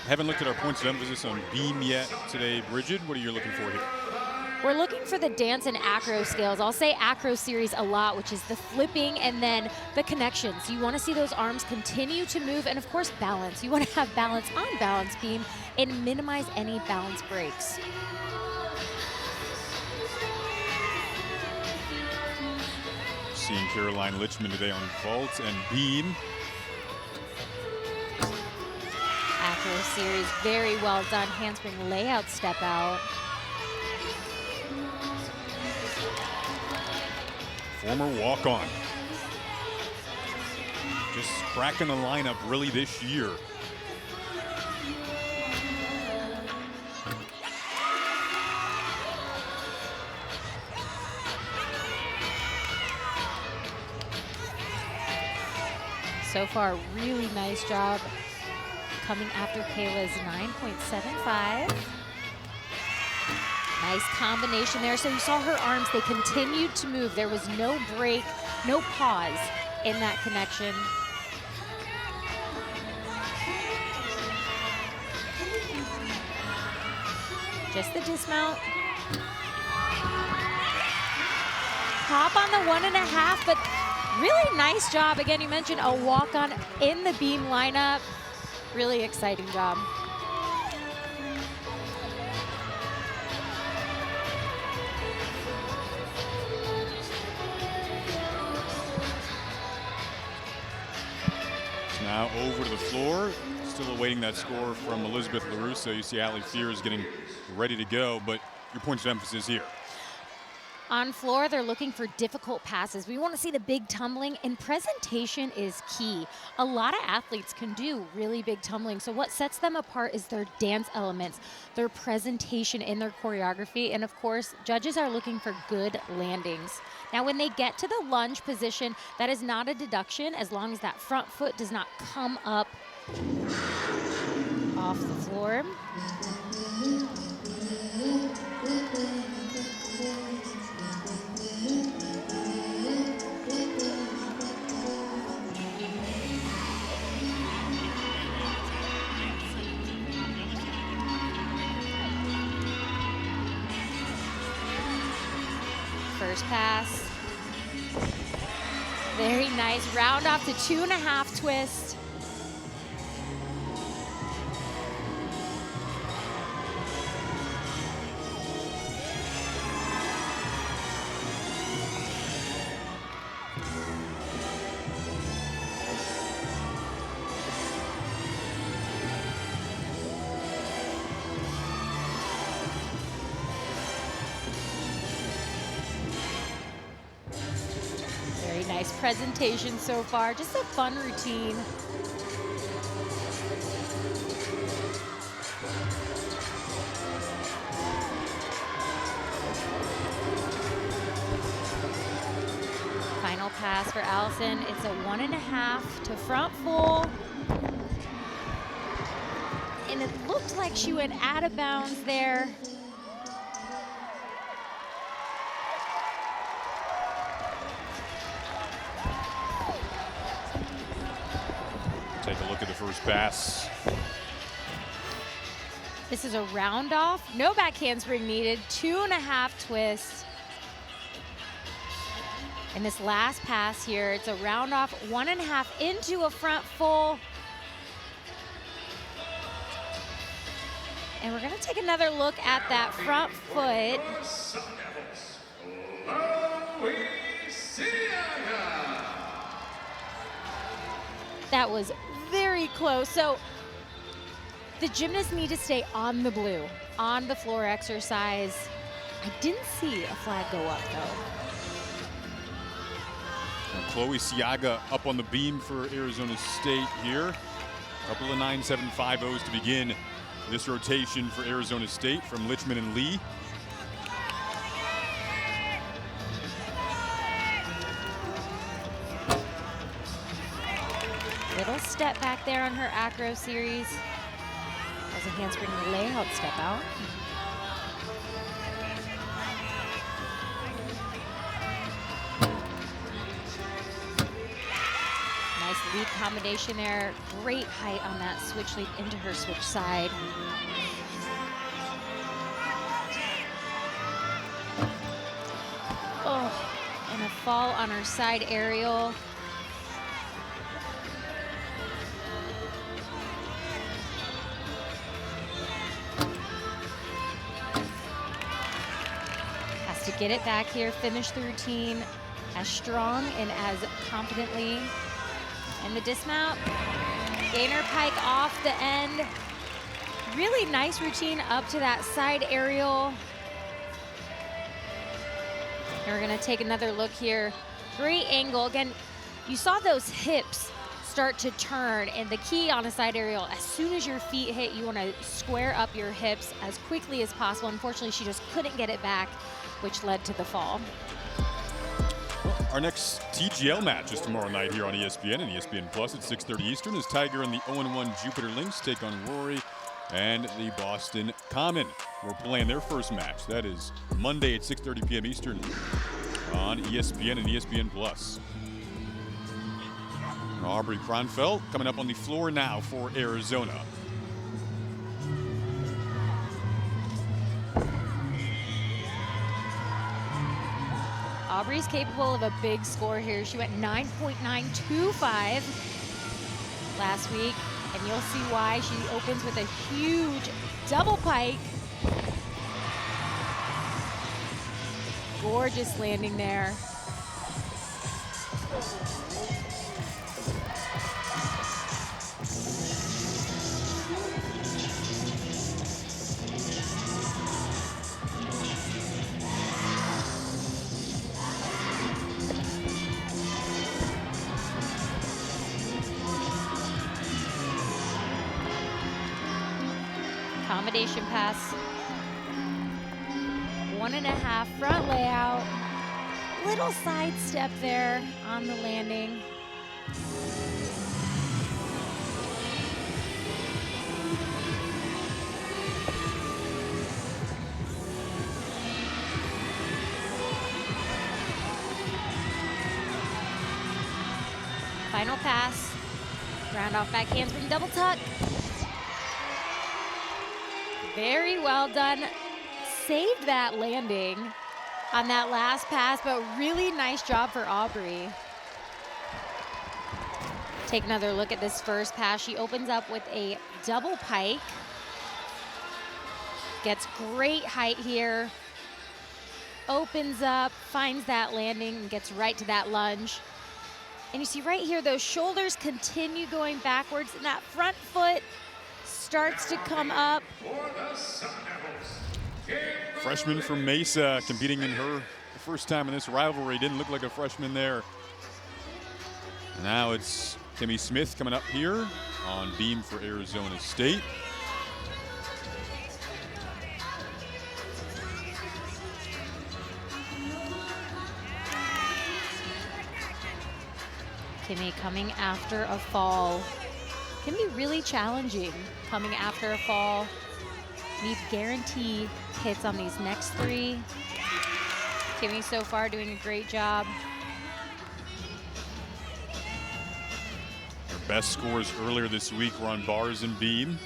Haven't looked at our points of emphasis on beam yet today, Bridget. What are you looking for here? We're looking for the dance and acro scales. I'll say acro series a lot, which is the flipping and then the connections. You want to see those arms continue to move, and of course balance. You want to have balance on balance beam and minimize any balance breaks. Seeing Caroline Lichman today on vault and beam. Acro series, very well done. Handspring layout step out. Former walk-on. Just cracking the lineup really this year. So far, really nice job coming after Kayla's 9.75. Nice combination there. So you saw her arms, they continued to move. There was no break, no pause in that connection. Just the dismount. Hop on the 1.5, but really nice job. Again, you mentioned a walk-on in the beam lineup. Really exciting job. Now over to the floor. Still awaiting that score from Elizabeth LaRusso. You see Allie Fears getting ready to go, but your points of emphasis here. On floor, they're looking for difficult passes. We want to see the big tumbling, and presentation is key. A lot of athletes can do really big tumbling, so what sets them apart is their dance elements, their presentation in their choreography, and of course, judges are looking for good landings. Now, when they get to the lunge position, that is not a deduction as long as that front foot does not come up off the floor. first pass. Very nice, round off to 2.5 twist. Very nice presentation so far, just a fun routine. Final pass for Allison. It's a 1.5 to front full. And it looked like she went out of bounds there. Take a look at the first pass. This is a round off, no back handspring needed, 2.5 twist. And this last pass here, it's a round off, 1.5 into a front full. And we're gonna take another look at that front foot. That was very close. So the gymnasts need to stay on the blue, on the floor exercise. I didn't see a flag go up though. And Chloe Siaga up on the beam for Arizona State here. A couple of 9.750s to begin this rotation for Arizona State from Lichman and Lee. Little step back there on her acro series. As a handspring layout step out. Nice lead combination there. Great height on that switch lead into her switch side. Oh, and a fall on her side aerial. Has to get it back here, finish the routine as strong and as confidently. And the dismount, gainer pike off the end. Really nice routine up to that side aerial. And we're gonna take another look here. Great angle. Again, you saw those hips start to turn, and the key on a side aerial, as soon as your feet hit, you wanna square up your hips as quickly as possible. Unfortunately, she just couldn't get it back, which led to the fall. Our next TGL match is tomorrow night here on ESPN and ESPN Plus at 6:30 Eastern as Tiger and the 0-1 Jupiter Lynx take on Rory and the Boston Common. We're playing their first match. That is Monday at 6:30 p.m. Eastern on ESPN and ESPN Plus. Aubrey Kronfeld coming up on the floor now for Arizona. Aubrey's capable of a big score here. She went 9.925 last week, and you'll see why. She opens with a huge double pike. Gorgeous landing there. Combination pass. 1.5 front layout. Little side step there on the landing. Final pass. Round off back handspring double tuck. Very well done. Saved that landing. on that last pass, but really nice job for Aubrey. Take another look at this first pass. She opens up with a double pike. Gets great height here. Opens up, finds that landing, and gets right to that lunge. And you see right here, those shoulders continue going backwards, and that front foot starts to come up. Freshman from Mesa competing in her first time in this rivalry. Didn't look like a freshman there. Now it's Timmy Smith coming up here on beam for Arizona State. Kimmy coming after a fall. Can be really challenging coming after a fall. Need guarantee hits on these next three. Kimmy so far doing a great job. Her best scores earlier this week were on bars and beam.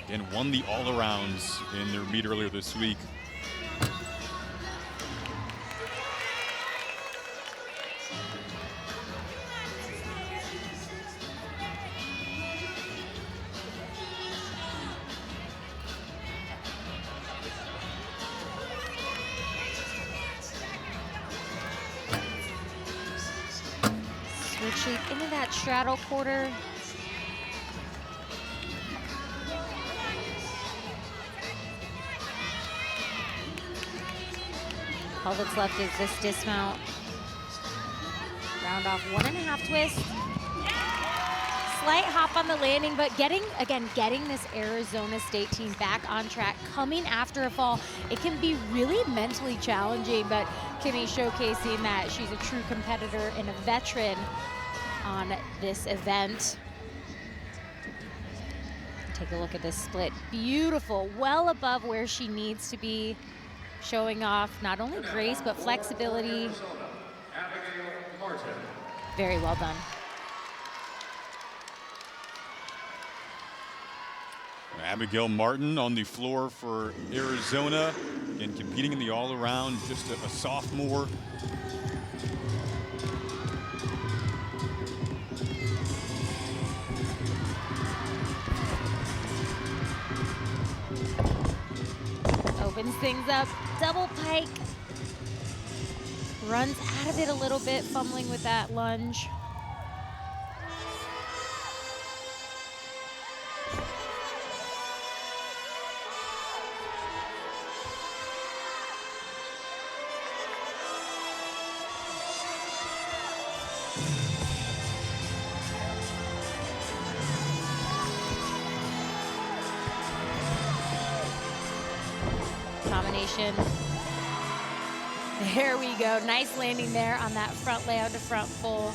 And won the all-arounds in their meet earlier this week. Switching into that straddle quarter. All that's left is this dismount. Round off 1.5 twist. Slight hop on the landing, but getting this Arizona State team back on track, coming after a fall, it can be really mentally challenging, but Kimmy showcasing that she's a true competitor and a veteran on this event. Take a look at this split. Beautiful, well above where she needs to be, showing off not only grace, but flexibility. Very well done. Abigail Martin on the floor for Arizona and competing in the all-around, just a sophomore. Opens things up, double pike. Runs out of it a little bit, fumbling with that lunge. Combination. There we go. Nice landing there on that front layout to front full.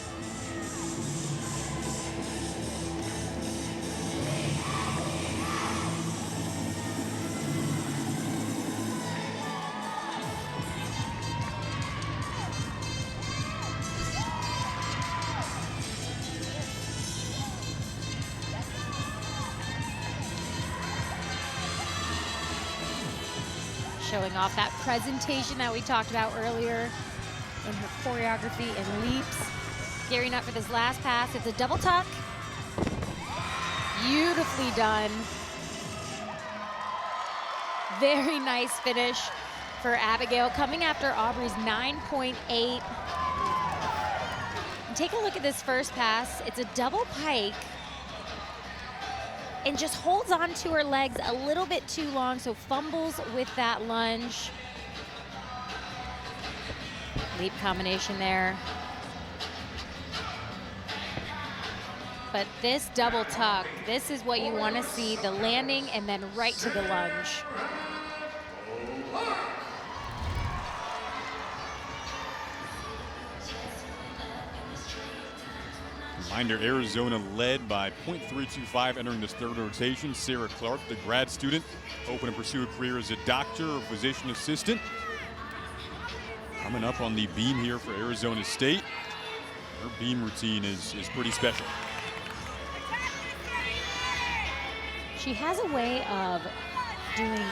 Showing off that presentation that we talked about earlier in her choreography and leaps. Gearing up for this last pass. It's a double tuck. Beautifully done. Very nice finish for Abigail, coming after Aubrey's 9.8. And take a look at this first pass. It's a double pike. And just holds on to her legs a little bit too long, so fumbles with that lunge. Leap combination there. But this double tuck, this is what you want to see, the landing and then right to the lunge. Reminder, Arizona led by .325 entering this third rotation. Sarah Clark, the grad student, hoping to pursue a career as a doctor or physician assistant. Coming up on the beam here for Arizona State. Her beam routine is pretty special. She has a way of doing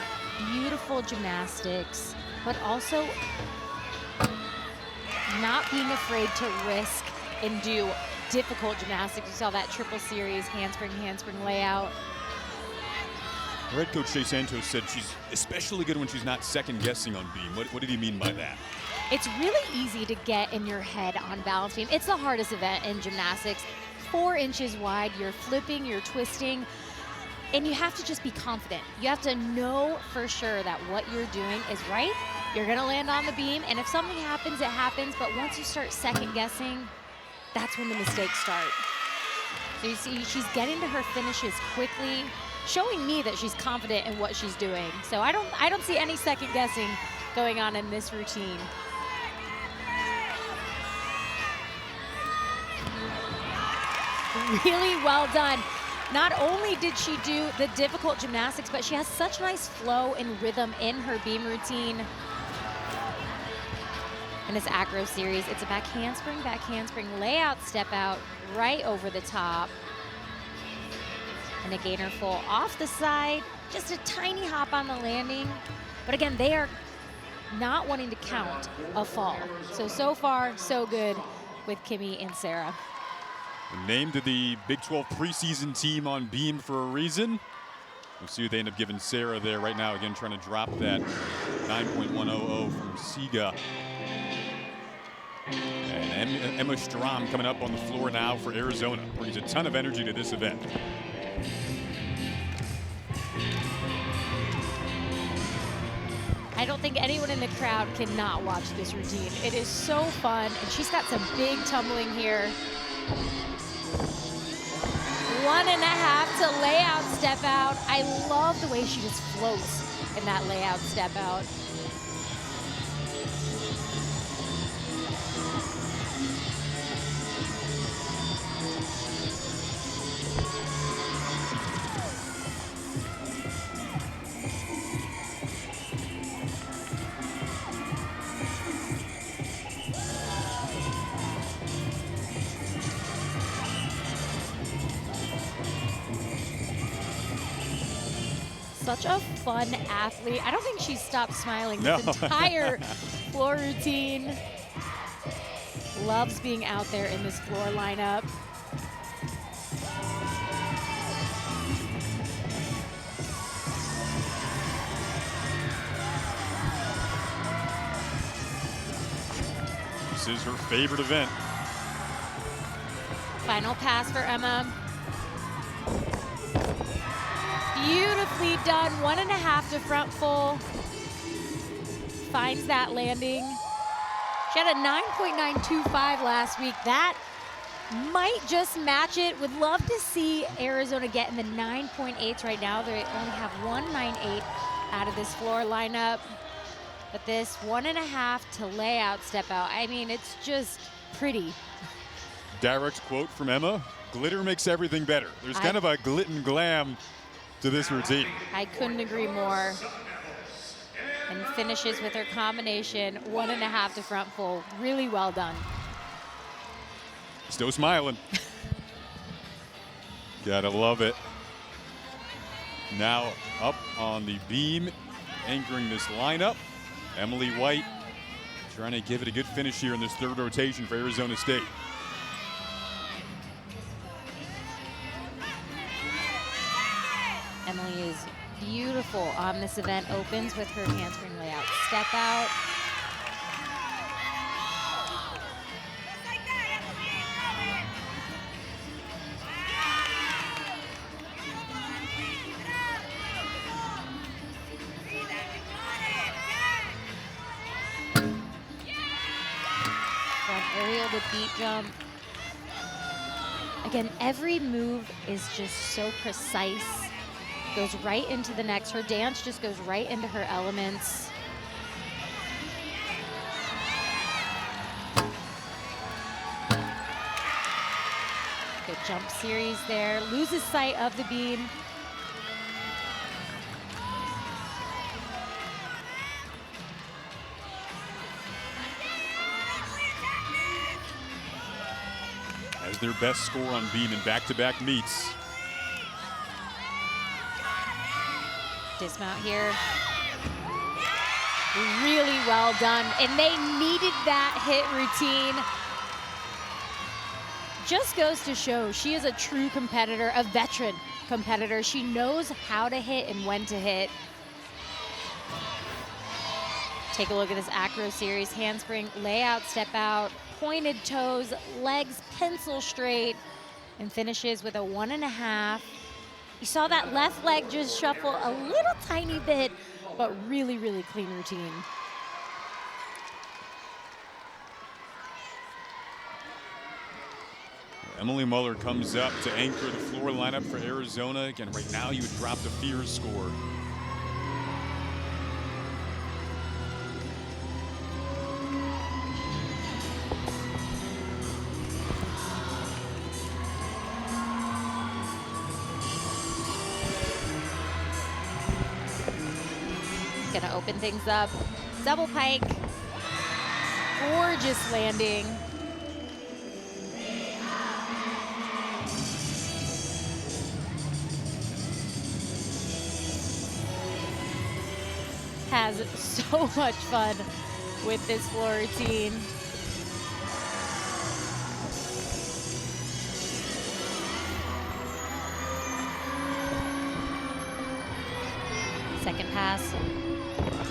beautiful gymnastics but also not being afraid to risk and do difficult gymnastics. You saw that triple series, handspring layout. Her head coach Shay Santos said she's especially good when she's not second guessing on beam. What did he mean by that? It's really easy to get in your head on balance beam. It's the hardest event in gymnastics. 4 inches wide, you're flipping, you're twisting, and you have to just be confident. You have to know for sure that what you're doing is right. You're gonna land on the beam, and if something happens, it happens, but once you start second guessing, that's when the mistakes start. So you see, she's getting to her finishes quickly, showing me that she's confident in what she's doing. So I don't see any second guessing going on in this routine. Really well done. Not only did she do the difficult gymnastics, but she has such nice flow and rhythm in her beam routine. In this acro series, it's a back handspring, layout step out, right over the top. And a gainer full off the side, just a tiny hop on the landing. But again, they are not wanting to count a fall. So far, so good with Kimmy and Sarah. Named to the Big 12 preseason team on beam for a reason. We'll see who they end up giving Sarah there right now. Again, trying to drop that 9.100 from Siga. And Emma Strom coming up on the floor now for Arizona. Brings a ton of energy to this event. I don't think anyone in the crowd cannot watch this routine. It is so fun, and she's got some big tumbling here. 1.5 to layout step out. I love the way she just floats in that layout step out. Such a fun athlete. I don't think she's stopped smiling this entire floor routine. Loves being out there in this floor lineup. This is her favorite event. Final pass for Emma. Beautifully done, 1.5 to front full. Finds that landing. She had a 9.925 last week. That might just match it. Would love to see Arizona get in the 9.8s right now. They only have 1.98 out of this floor lineup. But this 1.5 to layout step out, I mean, it's just pretty. Direct quote from Emma, glitter makes everything better. There's kind of a glit and glam to this routine. I couldn't agree more. And finishes with her combination, 1.5 to front full. Really well done. Still smiling. Gotta love it. Now up on the beam, anchoring this lineup, Emily White trying to give it a good finish here in this third rotation for Arizona State. Emily is beautiful on this event. Opens with her handspring layout step out. Front aerial to beat jump. Again, every move is just so precise. Goes right into the next. Her dance just goes right into her elements. Good jump series there. Loses sight of the beam. Has their best score on beam in back-to-back meets. Dismount here. Really well done. And they needed that hit routine. Just goes to show she is a true competitor, a veteran competitor. She knows how to hit and when to hit. Take a look at this acro series. Handspring, layout, step out, pointed toes, legs pencil straight, and finishes with a 1.5. You saw that left leg just shuffle a little tiny bit, but really, really clean routine. Emily Muller comes up to anchor the floor lineup for Arizona. Again, right now you would drop the fear score. Gonna open things up. Double pike. Gorgeous landing. Has so much fun with this floor routine. Second pass,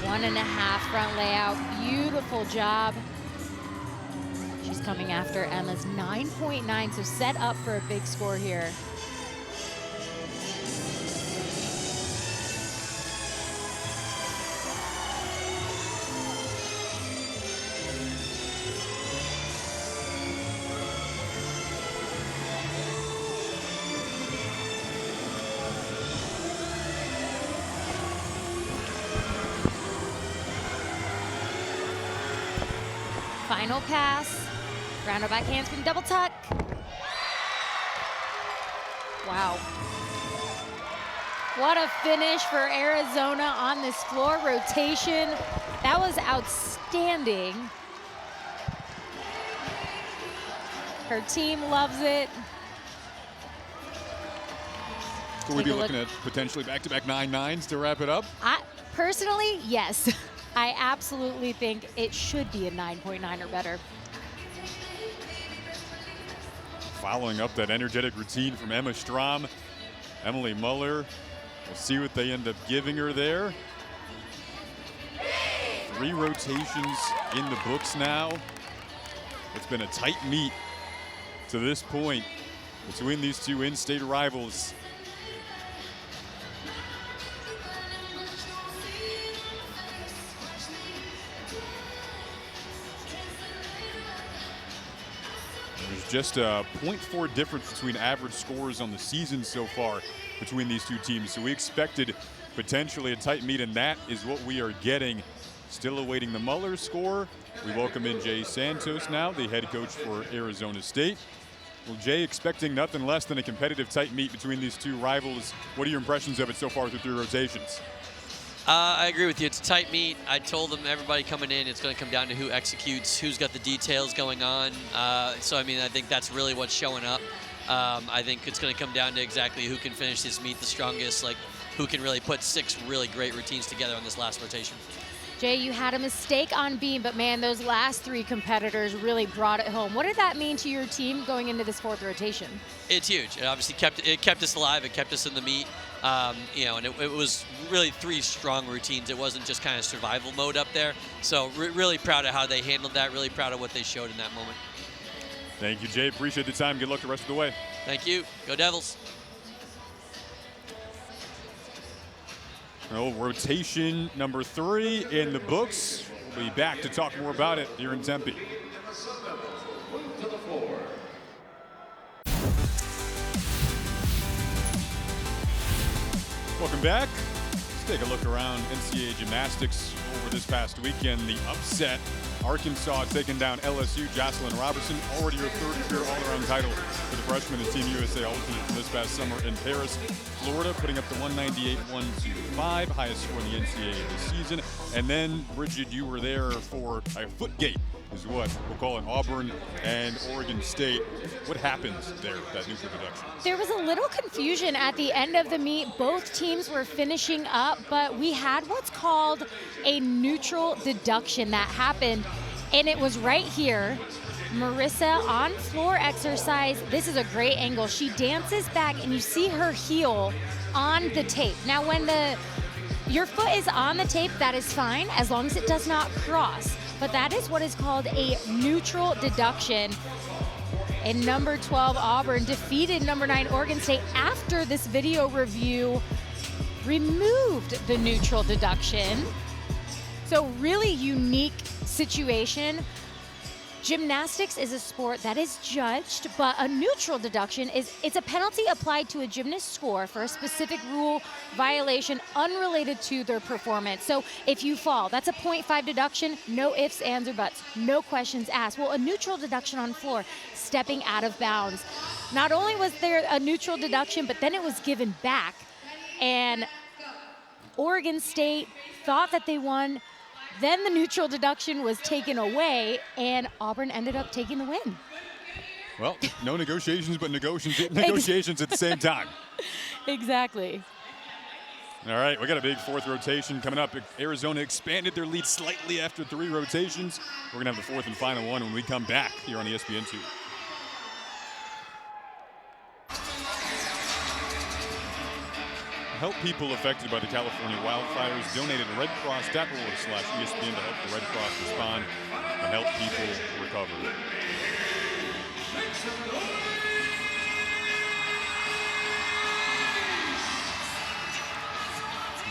1.5 front layout, beautiful job. She's coming after Emma's 9.9, so set up for a big score here. Final pass, round of back handspring, double tuck. Wow. What a finish for Arizona on this floor rotation. That was outstanding. Her team loves it. Could we be looking at potentially back-to-back 9.9s to wrap it up? Personally, yes. I absolutely think it should be a 9.9 or better. Following up that energetic routine from Emma Strom, Emily Muller. We'll see what they end up giving her there. 3 rotations in the books now. It's been a tight meet to this point between these two in-state rivals. There's just a 0.4 difference between average scores on the season so far between these two teams. So we expected potentially a tight meet, and that is what we are getting. Still awaiting the Muller score. We welcome in Jay Santos now, the head coach for Arizona State. Well, Jay, expecting nothing less than a competitive tight meet between these two rivals. What are your impressions of it so far through 3 rotations? I agree with you. It's a tight meet. I told them, everybody coming in, it's going to come down to who executes, who's got the details going on. So, I mean, I think that's really what's showing up. I think it's going to come down to exactly who can finish this meet the strongest, like who can really put 6 really great routines together on this last rotation. Jay, you had a mistake on beam, but man, those last 3 competitors really brought it home. What did that mean to your team going into this 4th rotation? It's huge. It obviously kept us alive. It kept us in the meet. You know, and it was really 3 strong routines. It wasn't just kind of survival mode up there. So really proud of how they handled that. Really proud of what they showed in that moment. Thank you, Jay. Appreciate the time. Good luck the rest of the way. Thank you. Go Devils. Well, rotation number 3 in the books. We'll be back to talk more about it here in Tempe. Welcome back. Let's take a look around NCAA gymnastics over this past weekend. The upset, Arkansas taking down LSU. Jocelyn Robertson, already her 3rd career all-around title for the freshman and Team USA Ultimate from this past summer in Paris, Florida, putting up the 198-125, highest score in the NCAA this season. And then, Bridget, you were there for a foot gate is what we'll call it Auburn and Oregon State. What happens there, that neutral deduction? There was a little confusion at the end of the meet. Both teams were finishing up, but we had what's called a neutral deduction that happened, and it was right here. Marissa on floor exercise. This is a great angle. She dances back, and you see her heel on the tape. Now, when your foot is on the tape, that is fine, as long as it does not cross. But that is what is called a neutral deduction. And number 12, Auburn, defeated number 9, Oregon State, after this video review removed the neutral deduction. So really unique situation. Gymnastics is a sport that is judged, but a neutral deduction it's a penalty applied to a gymnast's score for a specific rule violation unrelated to their performance. So if you fall, that's a 0.5 deduction, no ifs, ands, or buts, no questions asked. Well, a neutral deduction on floor, stepping out of bounds. Not only was there a neutral deduction, but then it was given back. And Oregon State thought that they won. Then the neutral deduction was taken away, and Auburn ended up taking the win. Well, no negotiations, but negotiations at the same time. Exactly. All right, we got a big fourth rotation coming up. Arizona expanded their lead slightly after 3 rotations. We're going to have the fourth and final one when we come back here on ESPN2. Help people affected by the California wildfires. Donate at redcross.org/ESPN to help the Red Cross respond and help people recover.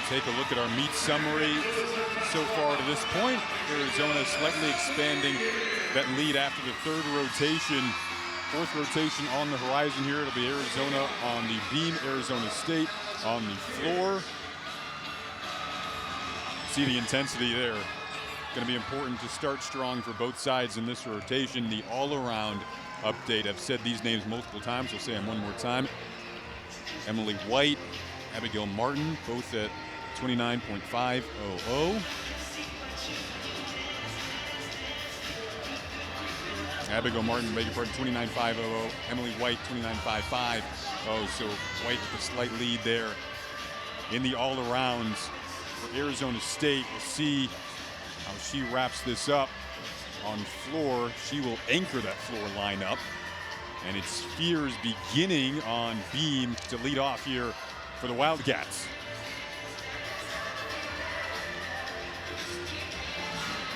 Take a look at our meet summary so far to this point. Arizona slightly expanding that lead after the 3rd rotation. 4th rotation on the horizon here. It'll be Arizona on the beam, Arizona State on the floor. See the intensity there. Going to be important to start strong for both sides in this rotation. The all-around update. I've said these names multiple times. I'll say them one more time. Emily White, Abigail Martin, both at 29.500. Abigail Martin, beg your pardon, 29.500. Emily White, 29.550. So White with a slight lead there. In the all-arounds for Arizona State, we'll see how she wraps this up on floor. She will anchor that floor lineup. And it's Spears beginning on beam to lead off here for the Wildcats.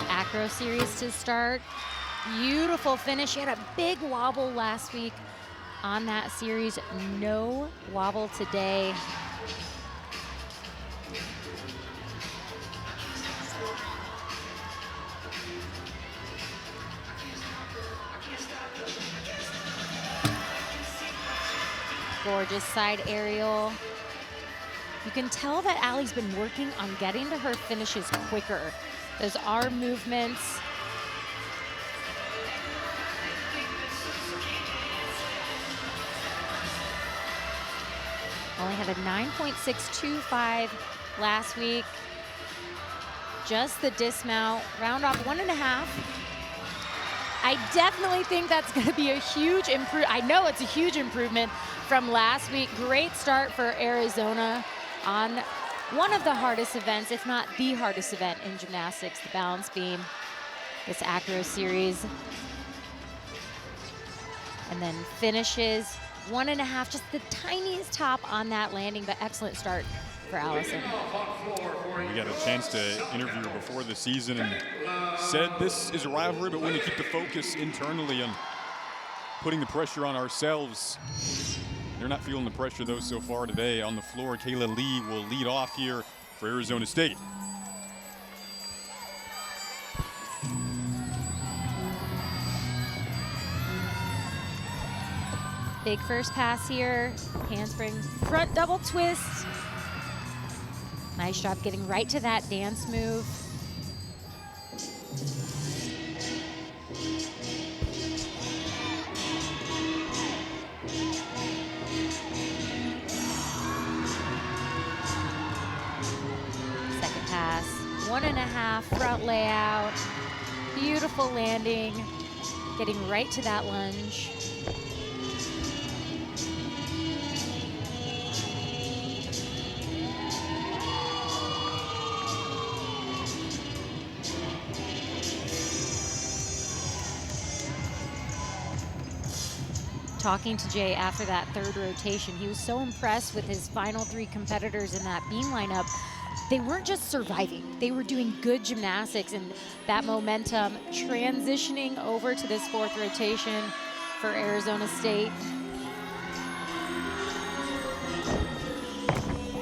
Acro series to start. Beautiful finish. She had a big wobble last week on that series. No wobble today. Gorgeous side aerial. You can tell that Allie's been working on getting to her finishes quicker. Those arm movements. Only had a 9.625 last week. Just the dismount, round off 1.5. I definitely think that's going to be a huge improvement. I know it's a huge improvement from last week. Great start for Arizona on one of the hardest events, if not the hardest event in gymnastics, the balance beam, this acro series. And then finishes 1.5, just the tiniest top on that landing, but excellent start for Allison. We got a chance to interview her before the season and said this is a rivalry, but we're going to keep the focus internally on putting the pressure on ourselves. They're not feeling the pressure, though, so far today. On the floor, Kayla Lee will lead off here for Arizona State. Big first pass here, handspring, front double twist. Nice job getting right to that dance move. Second pass, 1.5 front layout. Beautiful landing, getting right to that lunge. Talking to Jay after that third rotation, he was so impressed with his final 3 competitors in that beam lineup. They weren't just surviving, they were doing good gymnastics, and that momentum transitioning over to this 4th rotation for Arizona State.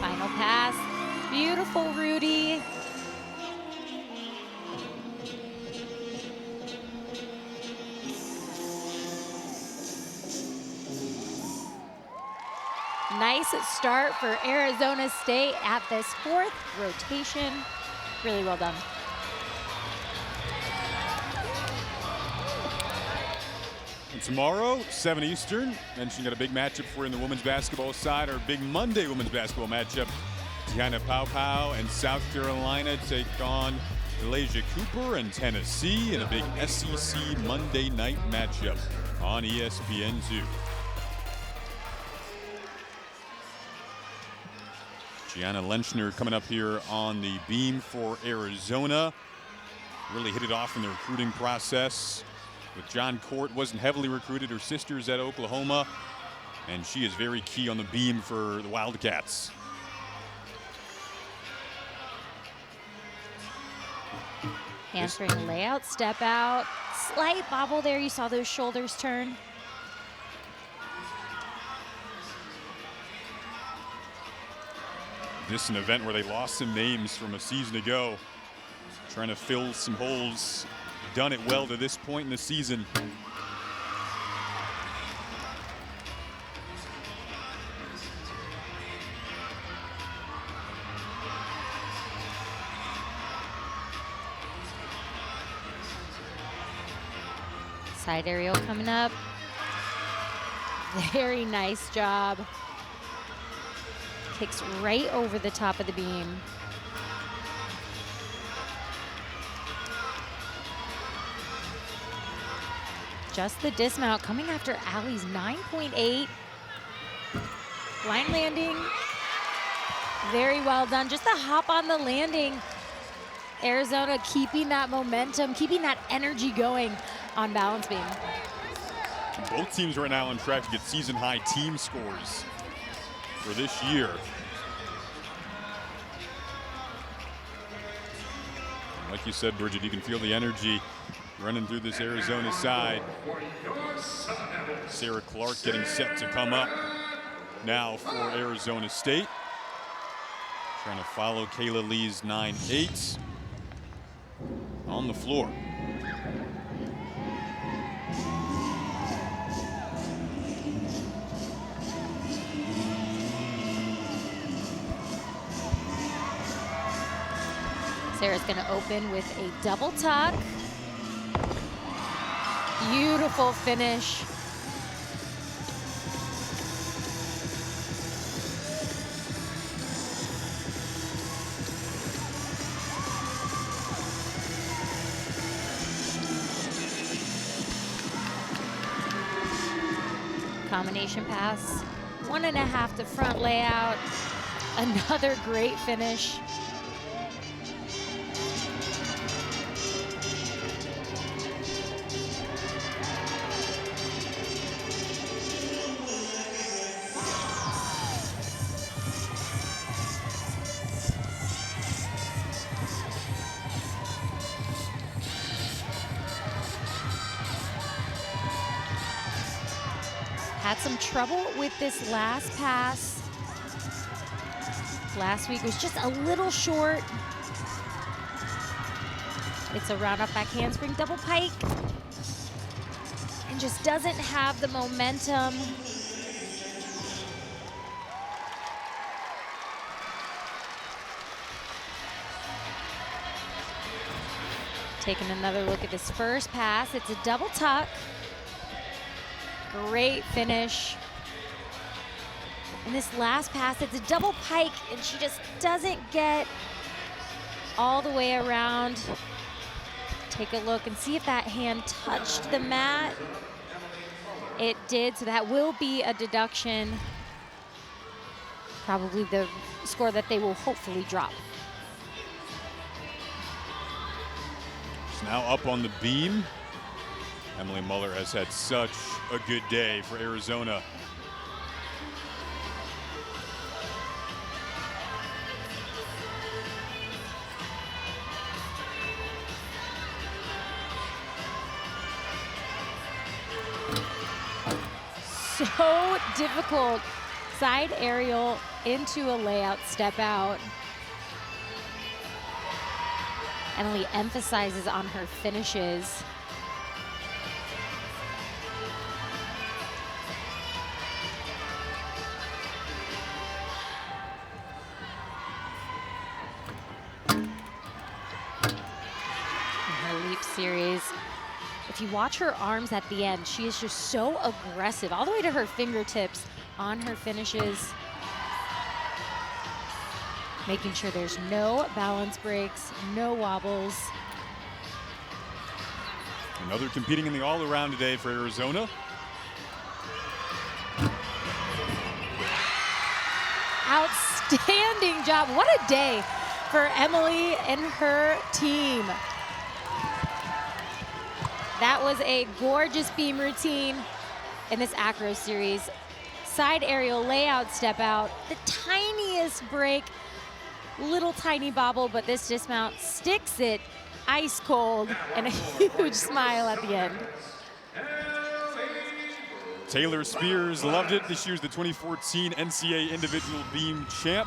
Final pass, beautiful Rudy. Nice start for Arizona State at this 4th rotation. Really well done. And tomorrow, 7 Eastern, mentioned got a big matchup for you in the women's basketball side, our big Monday women's basketball matchup. Tiana Pau and South Carolina take on Elijah Cooper and Tennessee in a big SEC Monday night matchup on ESPN2. Gianna Lenchner coming up here on the beam for Arizona. Really hit it off in the recruiting process. With John Court, wasn't heavily recruited. Her sister's at Oklahoma, and she is very key on the beam for the Wildcats. Handspring layout, step out. Slight bobble there, you saw those shoulders turn. This is an event where they lost some names from a season ago. Trying to fill some holes. Done it well to this point in the season. Side aerial coming up. Very nice job. Kicks right over the top of the beam. Just the dismount coming after Allie's 9.8. Line landing. Very well done. Just a hop on the landing. Arizona keeping that momentum, keeping that energy going on balance beam. Both teams right now on track to get season high team scores for this year. Like you said, Bridget, you can feel the energy running through this Arizona side. Sarah Clark getting set to come up now for Arizona State. Trying to follow Kayla Lee's 9.8 on the floor. Sarah's going to open with a double tuck. Beautiful finish. Combination pass, 1.5 to front layout. Another great finish. Had some trouble with this last pass. Last week was just a little short. It's a round up back handspring double pike. And just doesn't have the momentum. Taking another look at this first pass. It's a double tuck. Great finish. And this last pass, it's a double pike, and she just doesn't get all the way around to take a look and see if that hand touched the mat. It did, so that will be a deduction. Probably the score that they will hopefully drop. It's now up on the beam. Emily Muller has had such a good day for Arizona. So difficult. Side aerial into a layout step out. Emily emphasizes on her finishes. Her leap series. If you watch her arms at the end, she is just so aggressive, all the way to her fingertips on her finishes. Making sure there's no balance breaks, no wobbles. Another competing in the all-around today for Arizona. Outstanding job. What a day for Emily and her team. That was a gorgeous beam routine in this acro series. Side aerial layout step out, the tiniest break, little tiny bobble, but this dismount sticks it ice cold and a huge smile at the end. Taylor Spears loved it. This year's the 2014 NCAA individual beam champ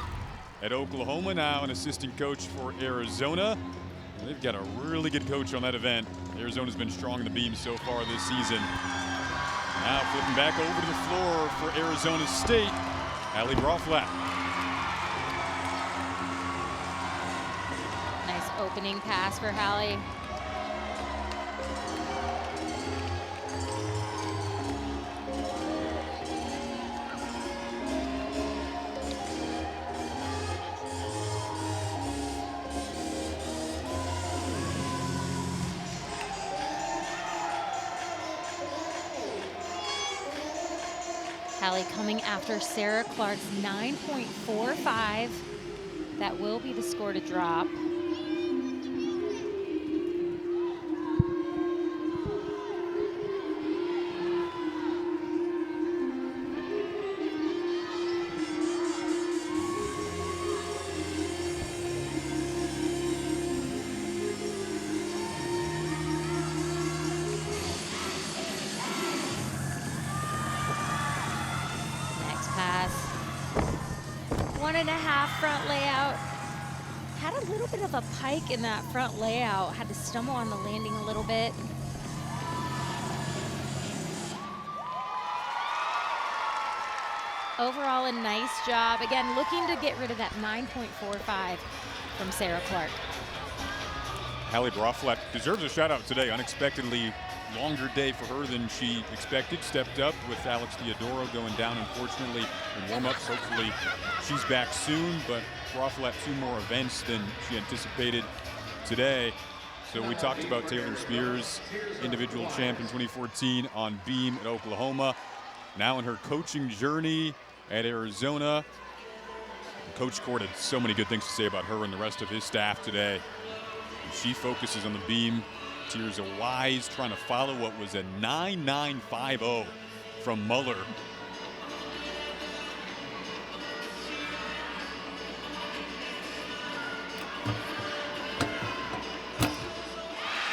at Oklahoma, now an assistant coach for Arizona. They've got a really good coach on that event. Arizona's been strong in the beam so far this season. Now flipping back over to the floor for Arizona State, Allie Broflat. Nice opening pass for Hallie. Hallie coming after Sarah Clark's 9.45. That will be the score to drop. Pass. 1.5 front layout. Had a little bit of a pike in that front layout. Had to stumble on the landing a little bit. Overall, a nice job. Again, looking to get rid of that 9.45 from Sarah Clark. Hallie Broflat deserves a shout out today. Unexpectedly longer day for her than she expected. Stepped up with Alex Theodoro going down, unfortunately, in warm-ups. Hopefully she's back soon, but Broflat 2 more events than she anticipated today. So we talked about Taylor Spears, individual champ in 2014 on beam at Oklahoma. Now in her coaching journey at Arizona. Coach Cord had so many good things to say about her and the rest of his staff today. She focuses on the beam. Tirza Wise trying to follow what was a 9.950 from Muller.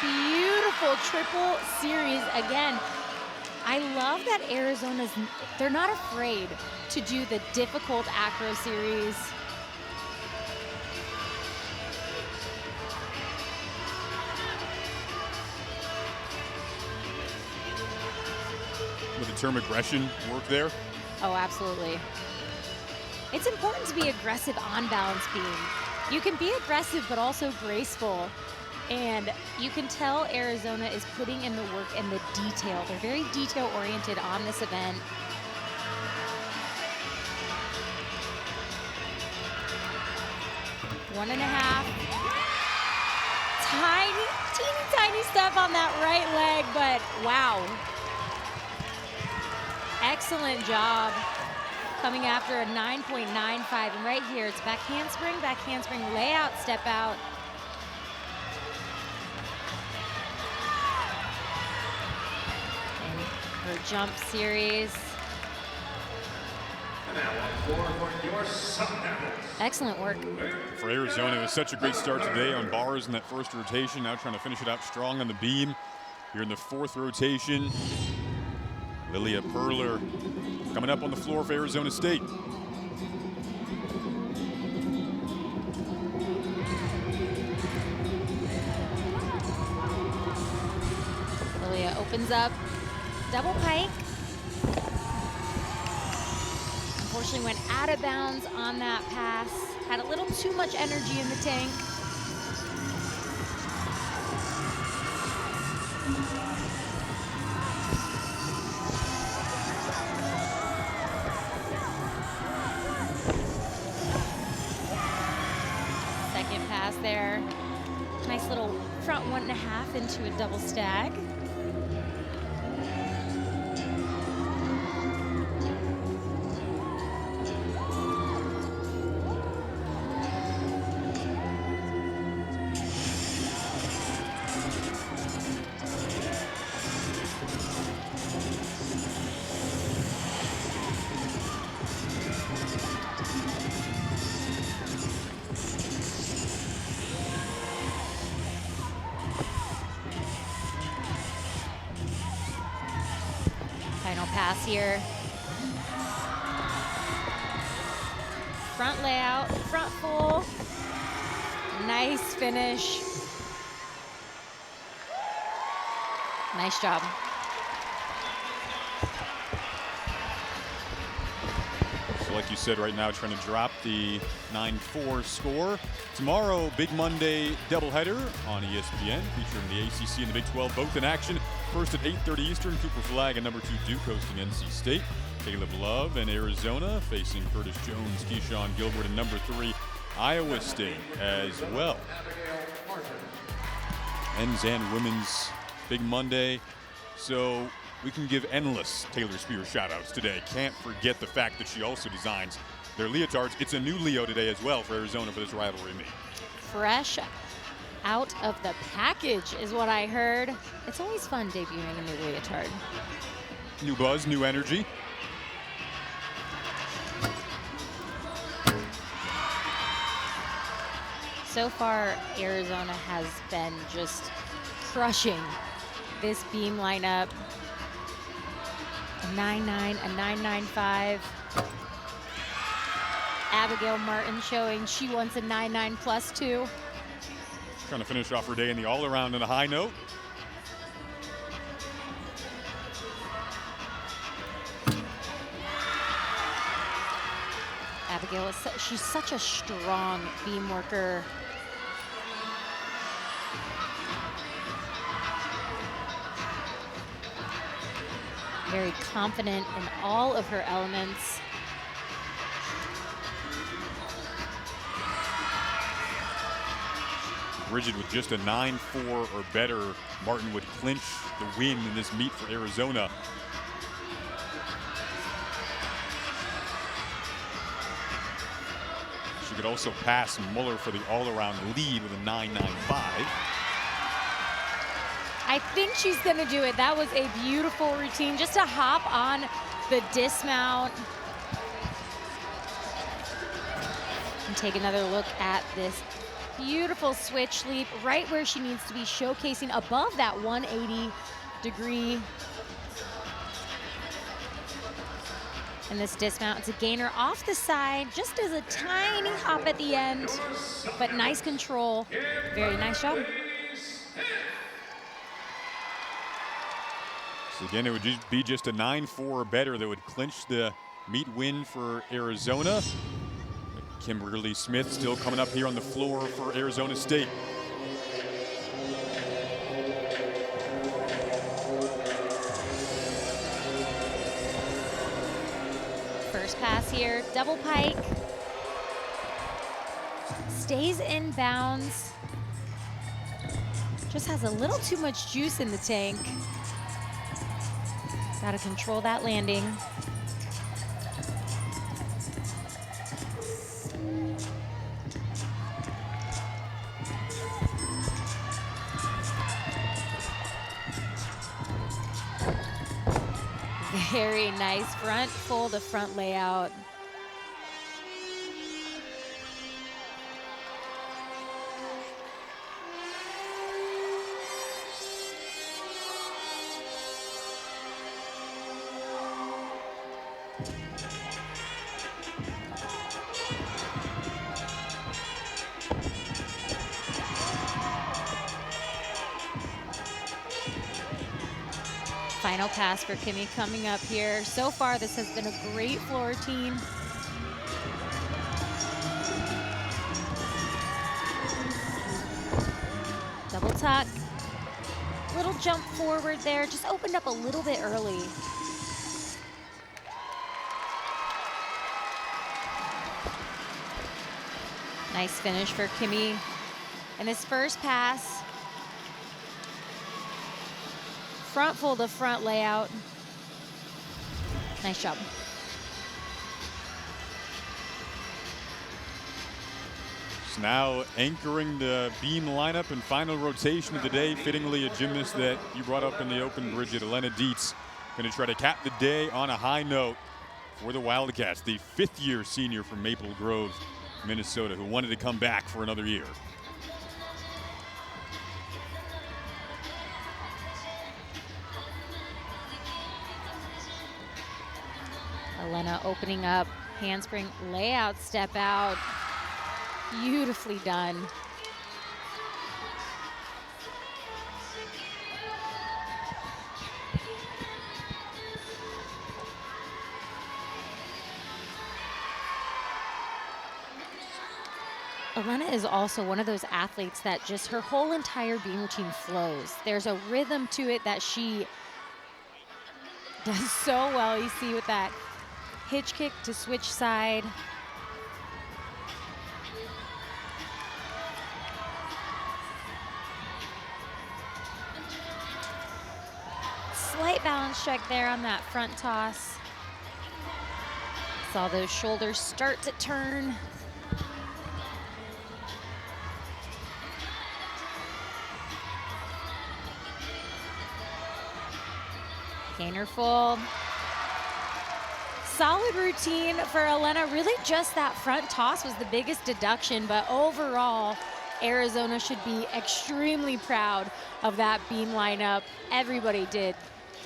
Beautiful triple series again. I love that they're not afraid to do the difficult acro series. With the term aggression work there? Oh, absolutely. It's important to be aggressive on balance beam. You can be aggressive, but also graceful. And you can tell Arizona is putting in the work and the detail. They're very detail-oriented on this event. One and a half. teeny tiny step on that right leg, but wow. Excellent job coming after a 9.95. And right here, it's back handspring, layout, step out. And her jump series. Excellent work. For Arizona, it was such a great start today on bars in that first rotation. Now trying to finish it out strong on the beam. Here in the fourth rotation, Lilia Perler coming up on the floor for Arizona State. Lilia opens up, double pike. Unfortunately went out of bounds on that pass. Had a little too much energy in the tank. Second pass there. Nice little front 1.5 into a double stag. Final pass here. Front layout, front full. Nice finish. Nice job. So like you said, right now trying to drop the 9-4 score. Tomorrow, Big Monday doubleheader on ESPN featuring the ACC and the Big 12 both in action. First at 8:30 Eastern, Cooper Flag and number 2 Duke hosting NC State. Caleb Love and Arizona facing Curtis Jones, Keyshawn Gilbert, and number 3 Iowa State as well. Men's and women's Big Monday. So we can give endless Taylor Spears shout-outs today. Can't forget the fact that she also designs their leotards. It's a new Leo today as well for Arizona for this rivalry meet. Fresh out of the package is what I heard. It's always fun debuting a new leotard. New buzz, new energy. So far, Arizona has been just crushing this beam lineup. A 9.9, a 9.95. Abigail Martin showing she wants a 9.9 plus 2. Trying to finish off her day in the all-around on a high note. Abigail, she's such a strong beam worker. Very confident in all of her elements. Rigid with just a 9-4 or better, Martin would clinch the win in this meet for Arizona. She could also pass Muller for the all-around lead with a 9.95. I think she's gonna do it. That was a beautiful routine. Just to hop on the dismount. And take another look at this beautiful switch leap right where she needs to be, showcasing above that 180-degree. And this dismount, it's a gainer off the side, just as a tiny hop at the end, but nice control. Very nice job. So again, it would be just a 9-4 or better that would clinch the meet win for Arizona. Kimberly Smith still coming up here on the floor for Arizona State. First pass here, double pike. Stays in bounds. Just has a little too much juice in the tank. Got to control that landing. Very nice front full, the front layout. Final pass for Kimmy coming up here. So far, this has been a great floor routine. Double tuck. Little jump forward there. Just opened up a little bit early. Nice finish for Kimmy. And this first pass. Front full to front layout. Nice job. So now anchoring the beam lineup and final rotation of the day. Fittingly, a gymnast that you brought up in the open, Bridget, Elena Dietz, going to try to cap the day on a high note for the Wildcats. The fifth-year senior from Maple Grove, Minnesota, who wanted to come back for another year. Elena opening up, handspring layout, step out. Beautifully done. Elena is also one of those athletes that just her whole entire beam routine flows. There's a rhythm to it that she does so well. You see with that hitch kick to switch side. Slight balance check there on that front toss. Saw those shoulders start to turn. Gainer full. Solid routine for Elena. Really just that front toss was the biggest deduction, but overall, Arizona should be extremely proud of that beam lineup. Everybody did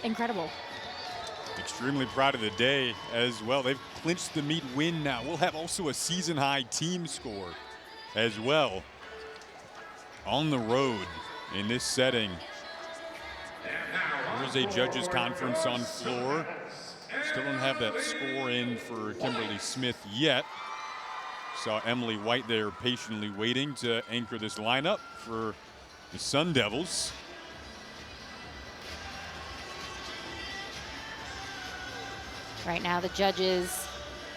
incredible. Extremely proud of the day as well. They've clinched the meet win now. We'll have also a season-high team score as well on the road in this setting. There's a judges conference on floor. Still don't have that score in for Kimberly Smith yet. Saw Emily White there patiently waiting to anchor this lineup for the Sun Devils. Right now the judges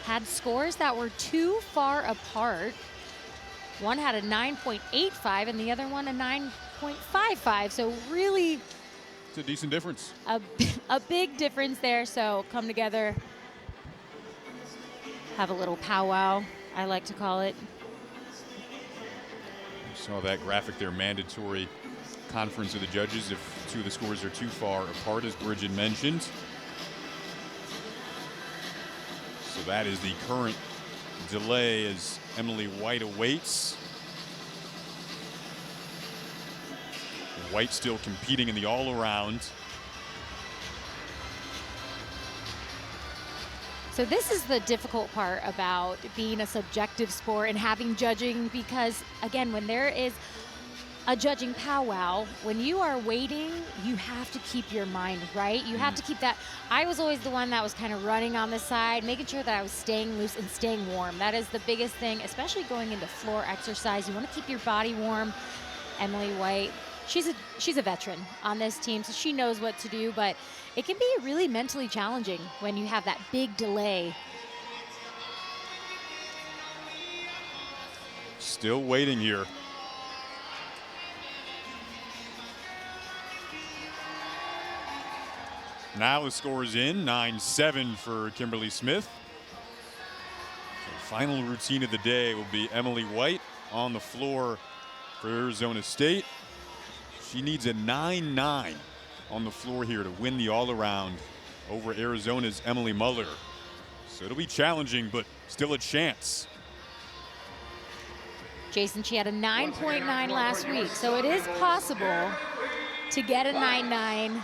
had scores that were too far apart. One had a 9.85 and the other one a 9.55. So really it's a decent difference. A big difference there. So come together, have a little powwow, I like to call it. Saw that graphic there, mandatory conference of the judges if two of the scores are too far apart, as Bridget mentioned. So that is the current delay as Emily White awaits. White still competing in the all-around. So this is the difficult part about being a subjective sport and having judging, because again, when there is a judging powwow, when you are waiting, you have to keep your mind right. You have to keep that. I was always the one that was kind of running on the side, making sure that I was staying loose and staying warm. That is the biggest thing, especially going into floor exercise. You want to keep your body warm. Emily White, she's a veteran on this team, so she knows what to do, but it can be really mentally challenging when you have that big delay. Still waiting here. Now the score is in, 9-7 for Kimberly Smith. The final routine of the day will be Emily White on the floor for Arizona State. She needs a 9-9 on the floor here to win the all-around over Arizona's Emily Muller. So it'll be challenging, but still a chance. Jason, she had a 9.9 last week, so it is possible to get a 9-9.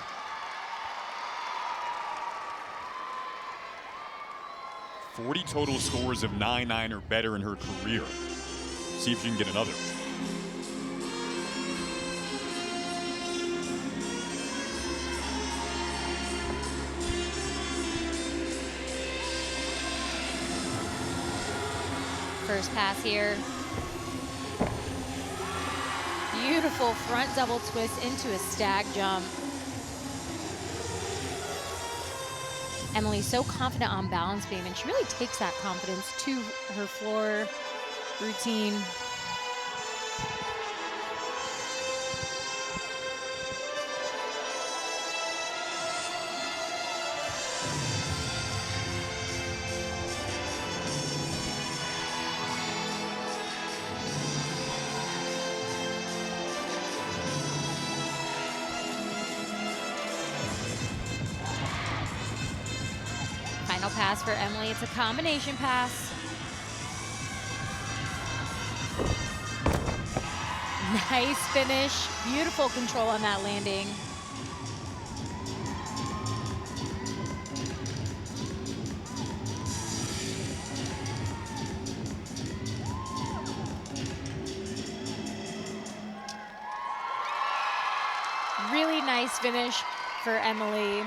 .40 total scores of 9-9 or better in her career. See if she can get another. First pass here. Beautiful front double twist into a stag jump. Emily's so confident on balance beam, and she really takes that confidence to her floor routine. Final pass for Emily. It's a combination pass. Nice finish. Beautiful control on that landing. Really nice finish for Emily.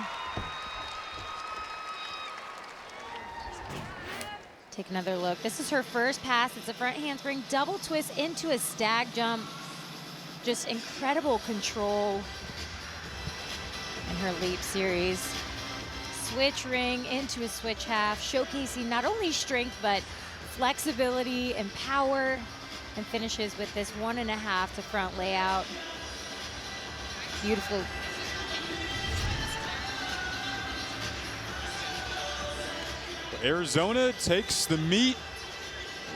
Take another look. This is her first pass. It's a front handspring double twist into a stag jump. Just incredible control in her leap series. Switch ring into a switch half, showcasing not only strength, but flexibility and power, and finishes with this 1.5 to front layout. Beautiful. Arizona takes the meet.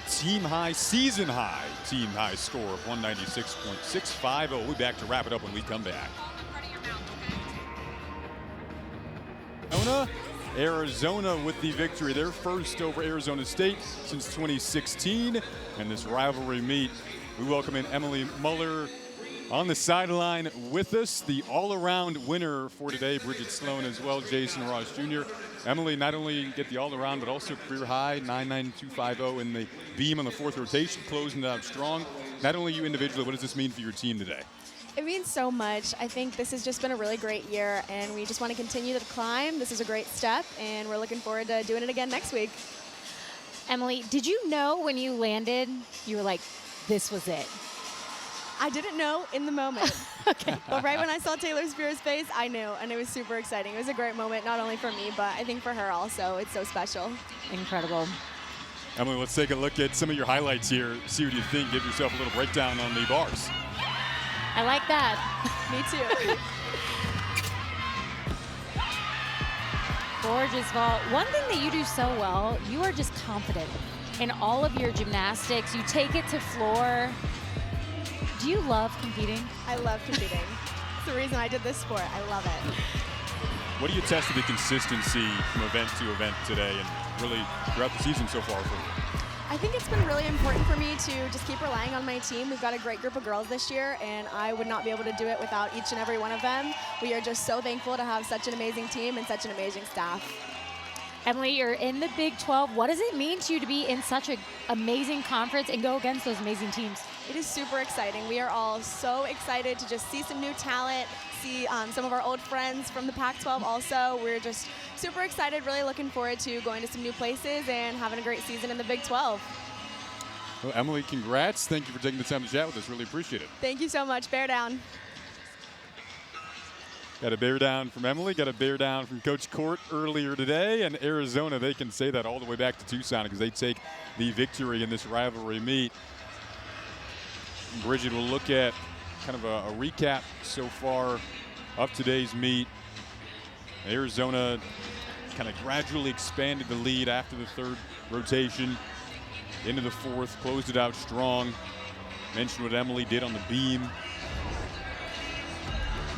Team high, season high, team high score of 196.650. We'll be back to wrap it up when we come back. Arizona with the victory. Their first over Arizona State since 2016. And this rivalry meet, we welcome in Emily Muller on the sideline with us, the all-around winner for today, Bridget Sloan as well, Jason Ross Jr. Emily, not only get the all-around, but also career high, 99250 in the beam on the fourth rotation, closing it out strong. Not only you individually, what does this mean for your team today? It means so much. I think this has just been a really great year, and we just want to continue to climb. This is a great step, and we're looking forward to doing it again next week. Emily, did you know when you landed, you were like, this was it? I didn't know in the moment. Okay. But right when I saw Taylor Spears' face, I knew, and it was super exciting. It was a great moment, not only for me, but I think for her also. It's so special. Incredible. Emily, let's take a look at some of your highlights here. See what you think. Give yourself a little breakdown on the bars. I like that. Me too. Gorgeous vault. One thing that you do so well, you are just confident in all of your gymnastics. You take it to floor. Do you love competing? I love competing. It's the reason I did this sport. I love it. What do you test to the consistency from event to event today and really throughout the season so far for you? I think it's been really important for me to just keep relying on my team. We've got a great group of girls this year, and I would not be able to do it without each and every one of them. We are just so thankful to have such an amazing team and such an amazing staff. Emily, you're in the Big 12. What does it mean to you to be in such an amazing conference and go against those amazing teams? It is super exciting. We are all so excited to just see some new talent, see some of our old friends from the Pac-12 also. We're just super excited, really looking forward to going to some new places and having a great season in the Big 12. Well, Emily, congrats. Thank you for taking the time to chat with us. Really appreciate it. Thank you so much. Bear down. Got a bear down from Emily, got a bear down from Coach Court earlier today, and Arizona, they can say that all the way back to Tucson because they take the victory in this rivalry meet. Bridget will look at kind of a recap so far of today's meet. Arizona kind of gradually expanded the lead after the third rotation into the fourth, closed it out strong. Mentioned what Emily did on the beam.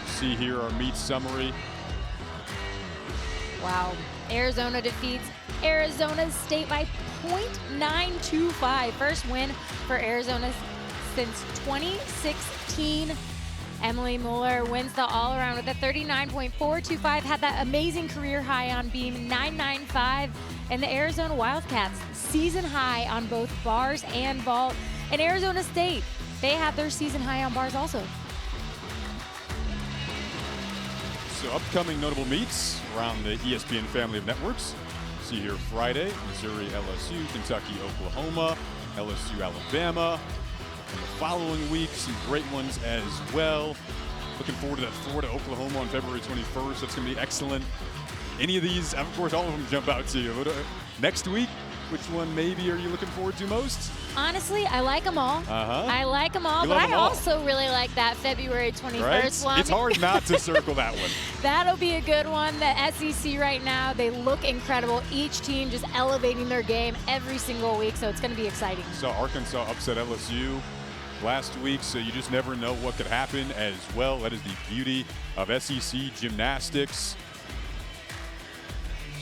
See here our meet summary. Wow. Arizona defeats Arizona State by .925. First win for Arizona since 2016. Emily Mueller wins the all-around with a 39.425. Had that amazing career high on beam, 995. And the Arizona Wildcats, season high on both bars and vault. And Arizona State, they had their season high on bars also. So upcoming notable meets around the ESPN family of networks. See here Friday, Missouri, LSU, Kentucky, Oklahoma, LSU, Alabama. And the following week, some great ones as well. Looking forward to that Florida, Oklahoma on February 21st. That's going to be excellent. Any of these, of course, all of them jump out to you. Next week, which one maybe are you looking forward to most? Honestly, I like them all. I like them all, but I also really like that February 21st one. It's hard not to circle that one. That'll be a good one. The SEC right now, they look incredible. Each team just elevating their game every single week, so it's going to be exciting. So Arkansas upset LSU last week, so you just never know what could happen as well. That is the beauty of SEC gymnastics.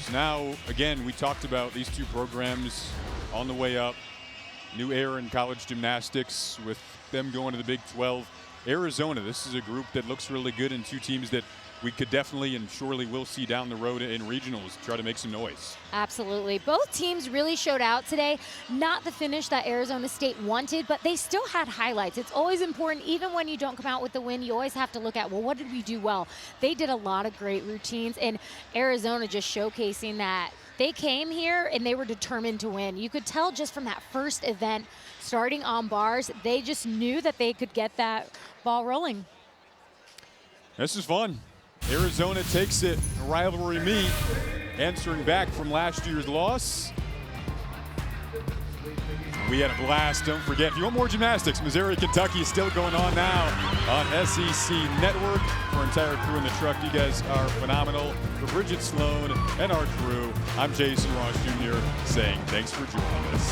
So now, again, we talked about these two programs on the way up. New era in college gymnastics with them going to the Big 12. Arizona, this is a group that looks really good, and two teams that we could definitely and surely will see down the road in regionals try to make some noise. Absolutely. Both teams really showed out today. Not the finish that Arizona State wanted, but they still had highlights. It's always important, even when you don't come out with the win, you always have to look at, well, what did we do well? They did a lot of great routines, and Arizona just showcasing that they came here and they were determined to win. You could tell just from that first event, starting on bars, they just knew that they could get that ball rolling. This is fun. Arizona takes it, a rivalry meet, answering back from last year's loss. We had a blast. Don't forget, if you want more gymnastics, Missouri, Kentucky is still going on now on SEC Network. Our entire crew in the truck, you guys are phenomenal. For Bridget Sloan and our crew, I'm Jason Ross Jr. saying thanks for joining us.